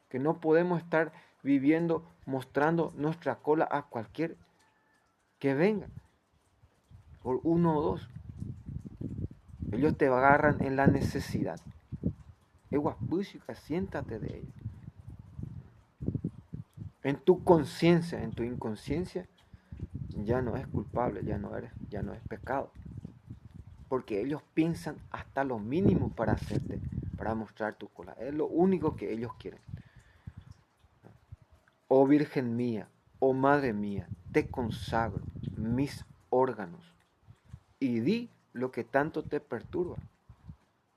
que no podemos estar viviendo mostrando nuestra cola a cualquier que venga, por uno o dos. Ellos te agarran en la necesidad. Siéntate de ellos. En tu conciencia, en tu inconsciencia, ya no es culpable, ya no es pecado. Porque ellos piensan hasta lo mínimo para hacerte, para mostrar tu cola. Es lo único que ellos quieren. Oh Virgen mía, oh Madre mía, te consagro mis órganos y di lo que tanto te perturba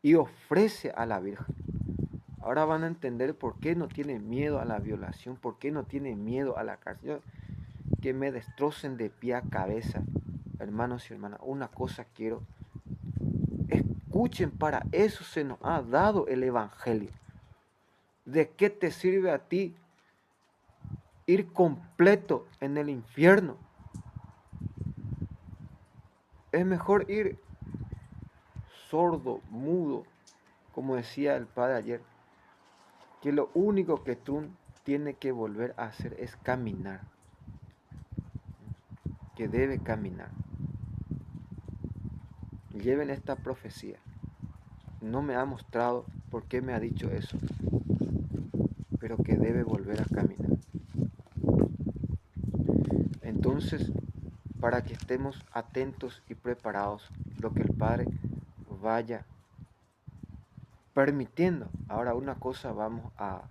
y ofrece a la Virgen. Ahora van a entender por qué no tiene miedo a la violación, por qué no tiene miedo a la cárcel. Que me destrocen de pie a cabeza, hermanos y hermanas. Una cosa quiero, escuchen, para eso se nos ha dado el Evangelio. ¿De qué te sirve a ti ir completo en el infierno? Es mejor ir sordo, mudo, como decía el padre ayer, que lo único que tú tienes que volver a hacer es caminar, que debe caminar. Lleven esta profecía. No me ha mostrado por qué me ha dicho eso, pero que debe volver a caminar. Entonces, para que estemos atentos y preparados, lo que el Padre vaya permitiendo. Ahora una cosa vamos a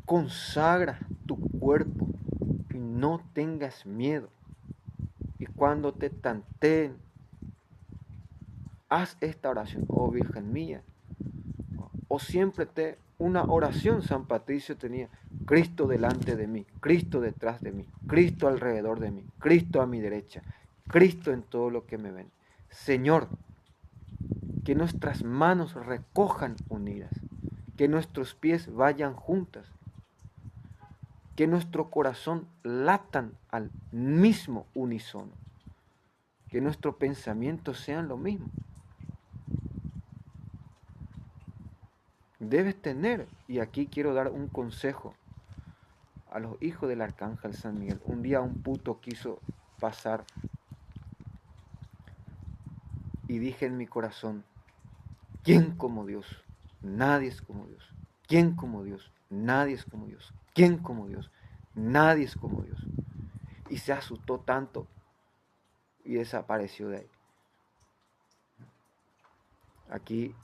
consagra tu cuerpo y no tengas miedo. Y cuando te tanteen, haz esta oración, oh Virgen mía. O siempre una oración, San Patricio tenía, Cristo delante de mí, Cristo detrás de mí, Cristo alrededor de mí, Cristo a mi derecha, Cristo en todo lo que me ven. Señor, que nuestras manos recojan unidas, que nuestros pies vayan juntas, que nuestro corazón latan al mismo unísono, que nuestros pensamientos sean lo mismo. Debes tener, y aquí quiero dar un consejo a los hijos del arcángel San Miguel. Un día un puto quiso pasar y dije en mi corazón, ¿quién como Dios? Nadie es como Dios. ¿Quién como Dios? Nadie es como Dios. ¿Quién como Dios? Nadie es como Dios. Y se asustó tanto y desapareció de ahí. Aquí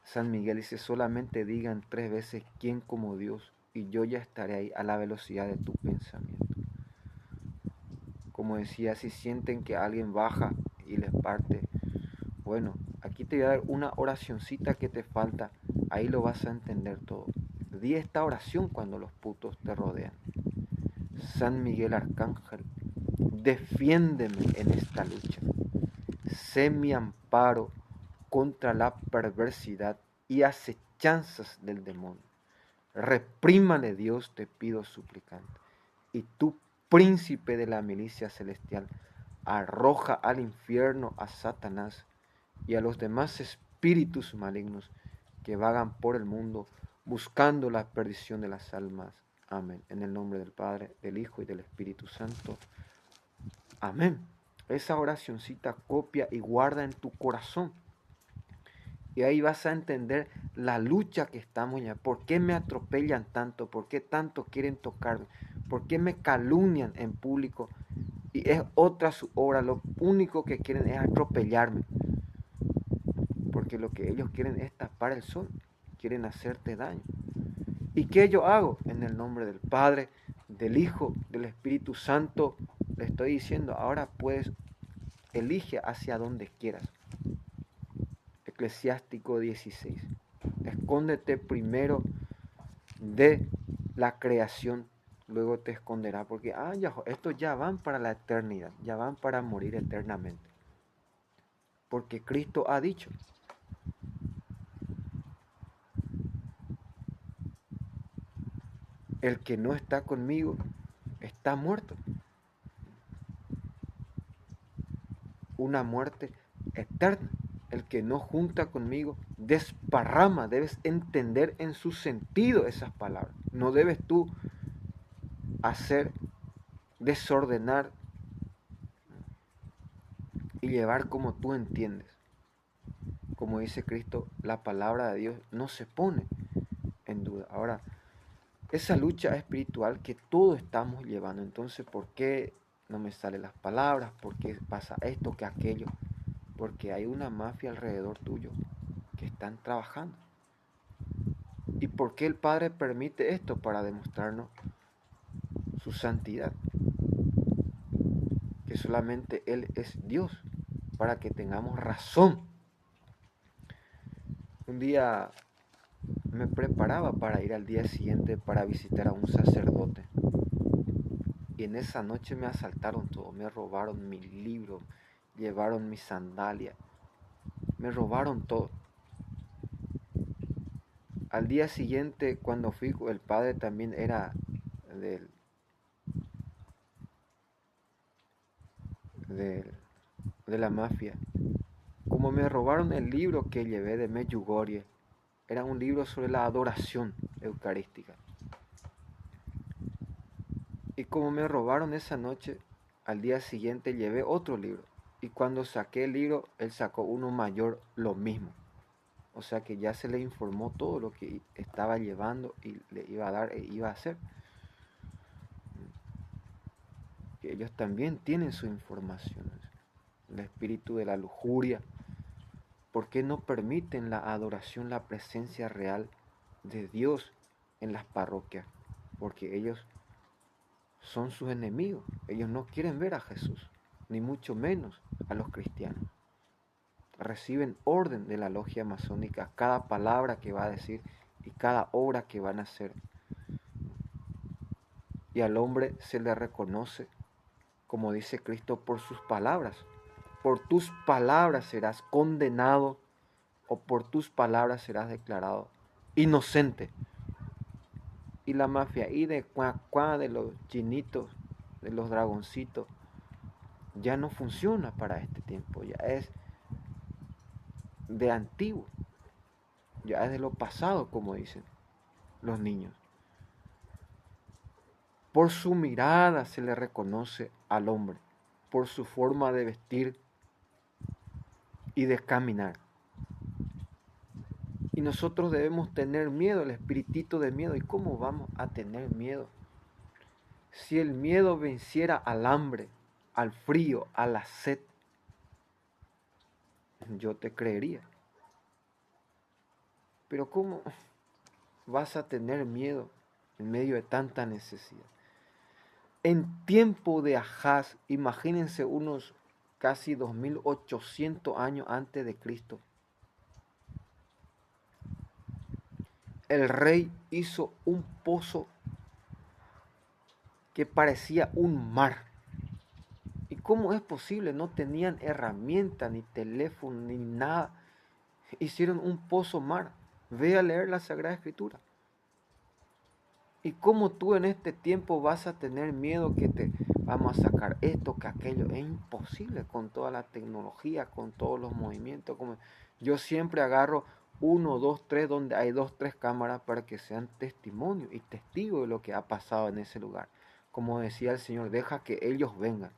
San Miguel dice, solamente digan 3 veces quién como Dios y yo ya estaré ahí a la velocidad de tu pensamiento. Como decía, si sienten que alguien baja y les parte, bueno, aquí te voy a dar una oracioncita que te falta, ahí lo vas a entender todo. Di esta oración cuando los putos te rodean. San Miguel Arcángel, defiéndeme en esta lucha. Sé mi amparo contra la perversidad y acechanzas del demonio. Reprímale Dios, te pido suplicante. Y tú, príncipe de la milicia celestial, arroja al infierno a Satanás y a los demás espíritus malignos que vagan por el mundo buscando la perdición de las almas. Amén. En el nombre del Padre, del Hijo y del Espíritu Santo. Amén. Esa oracioncita copia y guarda en tu corazón. Y ahí vas a entender la lucha que estamos ya. ¿Por qué me atropellan tanto? ¿Por qué tanto quieren tocarme? ¿Por qué me calumnian en público? Y es otra su obra. Lo único que quieren es atropellarme. Porque lo que ellos quieren es tapar el sol. Quieren hacerte daño. ¿Y qué yo hago? En el nombre del Padre, del Hijo, del Espíritu Santo, le estoy diciendo, ahora pues elige hacia donde quieras. Eclesiástico 16. Escóndete primero de la creación, luego te esconderá, porque ya, estos ya van para la eternidad, ya van para morir eternamente. Porque Cristo ha dicho, el que no está conmigo está muerto. Una muerte eterna. El que no junta conmigo desparrama. Debes entender en su sentido esas palabras. No debes tú hacer, desordenar y llevar como tú entiendes. Como dice Cristo, la palabra de Dios no se pone en duda. Ahora, esa lucha espiritual que todos estamos llevando, entonces, ¿por qué no me salen las palabras? ¿Por qué pasa esto, que aquello? Porque hay una mafia alrededor tuyo que están trabajando. ¿Y por qué el Padre permite esto? Para demostrarnos su santidad. Que solamente Él es Dios. Para que tengamos razón. Un día me preparaba para ir al día siguiente para visitar a un sacerdote. Y en esa noche me asaltaron todo. Me robaron mi libro. Llevaron mi sandalia. Me robaron todo. Al día siguiente, cuando fui, el padre también era del, de la mafia. Como me robaron el libro que llevé de Medjugorje, era un libro sobre la adoración eucarística. Y como me robaron esa noche, al día siguiente llevé otro libro. Y cuando saqué el libro, él sacó uno mayor, lo mismo. O sea que ya se le informó todo lo que estaba llevando y le iba a dar e iba a hacer. Que ellos también tienen su información. El espíritu de la lujuria. ¿Por qué no permiten la adoración, la presencia real de Dios en las parroquias? Porque ellos son sus enemigos. Ellos no quieren ver a Jesús, ni mucho menos a los cristianos. Reciben orden de la logia masónica, cada palabra que va a decir y cada obra que van a hacer. Y al hombre se le reconoce, como dice Cristo, por sus palabras. Por tus palabras serás condenado o por tus palabras serás declarado inocente. Y la mafia y de cuá, de los chinitos, de los dragoncitos, ya no funciona para este tiempo, ya es de antiguo, ya es de lo pasado, como dicen los niños. Por su mirada se le reconoce al hombre, por su forma de vestir y de caminar. Y nosotros debemos tener miedo, el espiritito de miedo. ¿Y cómo vamos a tener miedo? Si el miedo venciera al hambre, al frío, a la sed, yo te creería. Pero ¿cómo vas a tener miedo en medio de tanta necesidad? En tiempo de Ahaz, imagínense unos casi 2800 años antes de Cristo, el rey hizo un pozo que parecía un mar. ¿Y cómo es posible? No tenían herramienta, ni teléfono, ni nada. Hicieron un pozo mar. Ve a leer la Sagrada Escritura. ¿Y cómo tú en este tiempo vas a tener miedo que te vamos a sacar esto, que aquello. Es imposible con toda la tecnología, con todos los movimientos. Yo siempre agarro uno, dos, tres, donde hay dos, tres cámaras para que sean testimonio y testigos de lo que ha pasado en ese lugar. Como decía el Señor, deja que ellos vengan.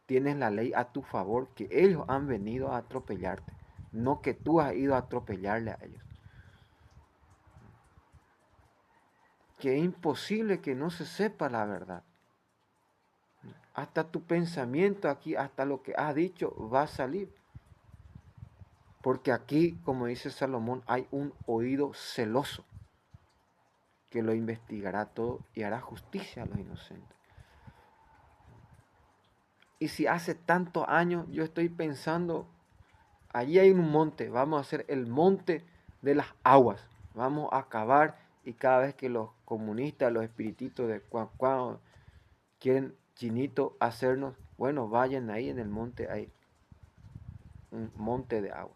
Tienes la ley a tu favor, que ellos han venido a atropellarte, no que tú has ido a atropellarle a ellos. Que es imposible que no se sepa la verdad. Hasta tu pensamiento aquí, hasta lo que has dicho, va a salir. Porque aquí, como dice Salomón, hay un oído celoso que lo investigará todo y hará justicia a los inocentes. Y si hace tantos años yo estoy pensando, allí hay un monte, vamos a hacer el monte de las aguas, vamos a cavar, y cada vez que los comunistas, los espirititos de Cuacuao quieren chinito hacernos, bueno, vayan ahí en el monte, hay un monte de agua.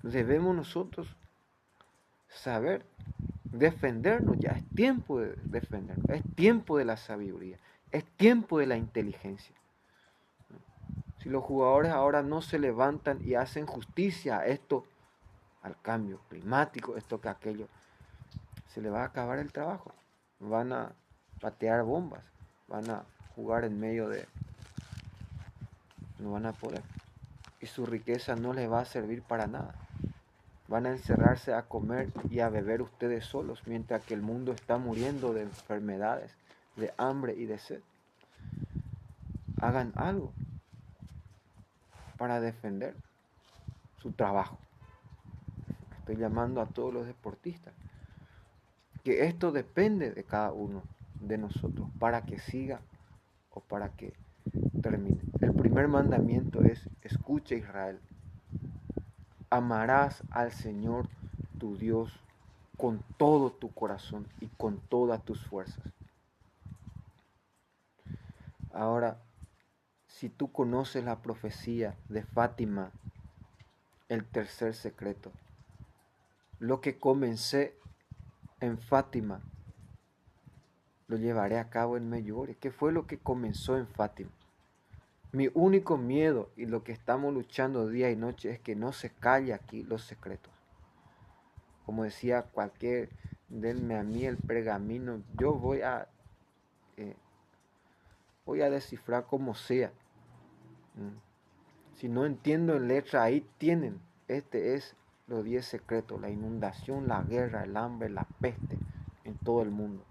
Debemos nosotros saber defendernos, ya es tiempo de defendernos, es tiempo de la sabiduría, es tiempo de la inteligencia. Si los jugadores ahora no se levantan y hacen justicia a esto, al cambio climático, esto que aquello, se le va a acabar el trabajo. Van a patear bombas, van a jugar en medio de... no van a poder. Y su riqueza no les va a servir para nada. Van a encerrarse a comer y a beber ustedes solos, mientras que el mundo está muriendo de enfermedades, de hambre y de sed. Hagan algo para defender su trabajo. Estoy llamando a todos los deportistas. Que esto depende de cada uno de nosotros para que siga o para que termine. El primer mandamiento es: escucha, Israel, amarás al Señor tu Dios con todo tu corazón y con todas tus fuerzas. Ahora, si tú conoces la profecía de Fátima, el tercer secreto, lo que comencé en Fátima lo llevaré a cabo en Medjugorje. ¿Qué fue lo que comenzó en Fátima? Mi único miedo y lo que estamos luchando día y noche es que no se calle aquí los secretos. Como decía cualquier, denme a mí el pergamino, yo eh, voy a descifrar como sea. Si no entiendo en letra, ahí tienen. Este es los 10 secretos: la inundación, la guerra, el hambre, la peste en todo el mundo.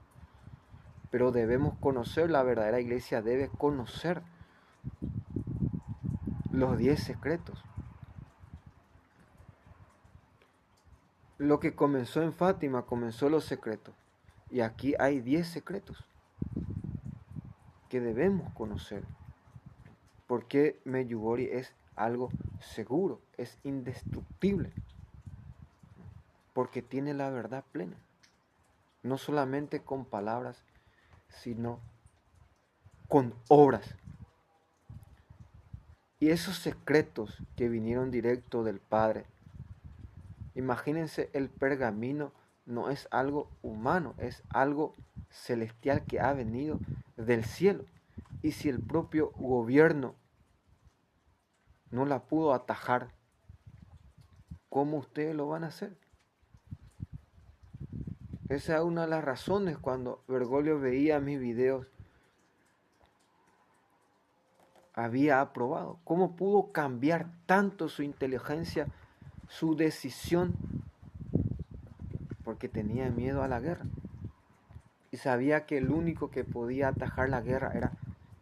Pero debemos conocer, la verdadera iglesia debe conocer los 10 secretos. Lo que comenzó en Fátima comenzó los secretos. Y aquí hay 10 secretos que debemos conocer. Porque Medjugorje es algo seguro, es indestructible. Porque tiene la verdad plena. No solamente con palabras, sino con obras. Y esos secretos que vinieron directo del Padre, imagínense, el pergamino no es algo humano, es algo celestial que ha venido del cielo. Y si el propio gobierno no la pudo atajar, ¿cómo ustedes lo van a hacer? Esa es una de las razones cuando Bergoglio veía mis videos, había aprobado. ¿Cómo pudo cambiar tanto su inteligencia, su decisión? Porque tenía miedo a la guerra. Y sabía que el único que podía atajar la guerra era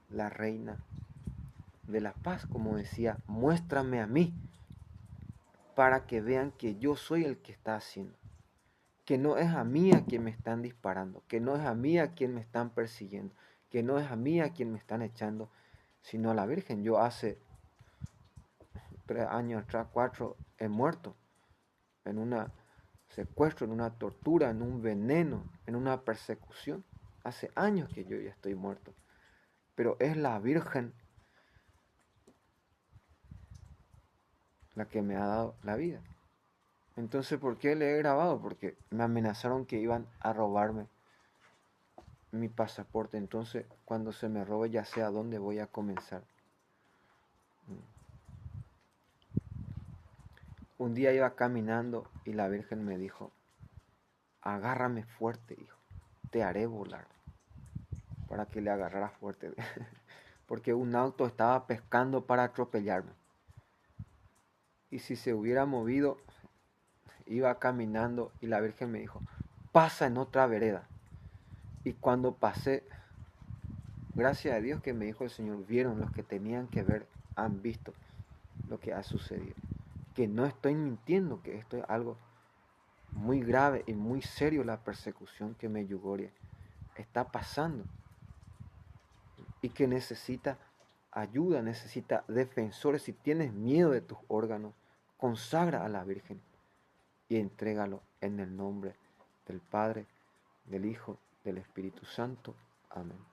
la reina de la paz. Como decía, muéstrame a mí para que vean que yo soy el que está haciendo. Que no es a mí a quien me están disparando, que no es a mí a quien me están persiguiendo, que no es a mí a quien me están echando, sino a la Virgen. Yo hace 3 años atrás, 4, he muerto en un secuestro, en una tortura, en un veneno, en una persecución. Hace años que yo ya estoy muerto. Pero es la Virgen la que me ha dado la vida. Entonces, ¿por qué le he grabado? Porque me amenazaron que iban a robarme mi pasaporte. Entonces, cuando se me robe, ya sé a dónde voy a comenzar. Un día iba caminando y la Virgen me dijo, agárrame fuerte, hijo, te haré volar. Para que le agarrara fuerte. Porque un auto estaba pescando para atropellarme. Y si se hubiera movido, iba caminando y la Virgen me dijo, pasa en otra vereda. Y cuando pasé, gracias a Dios que me dijo el Señor, vieron los que tenían que ver, han visto lo que ha sucedido. Que no estoy mintiendo, que esto es algo muy grave y muy serio, la persecución que Medjugorje está pasando. Y que necesita ayuda, necesita defensores. Si tienes miedo de tus órganos, consagra a la Virgen y entrégalo en el nombre del Padre, del Hijo, del Espíritu Santo. Amén.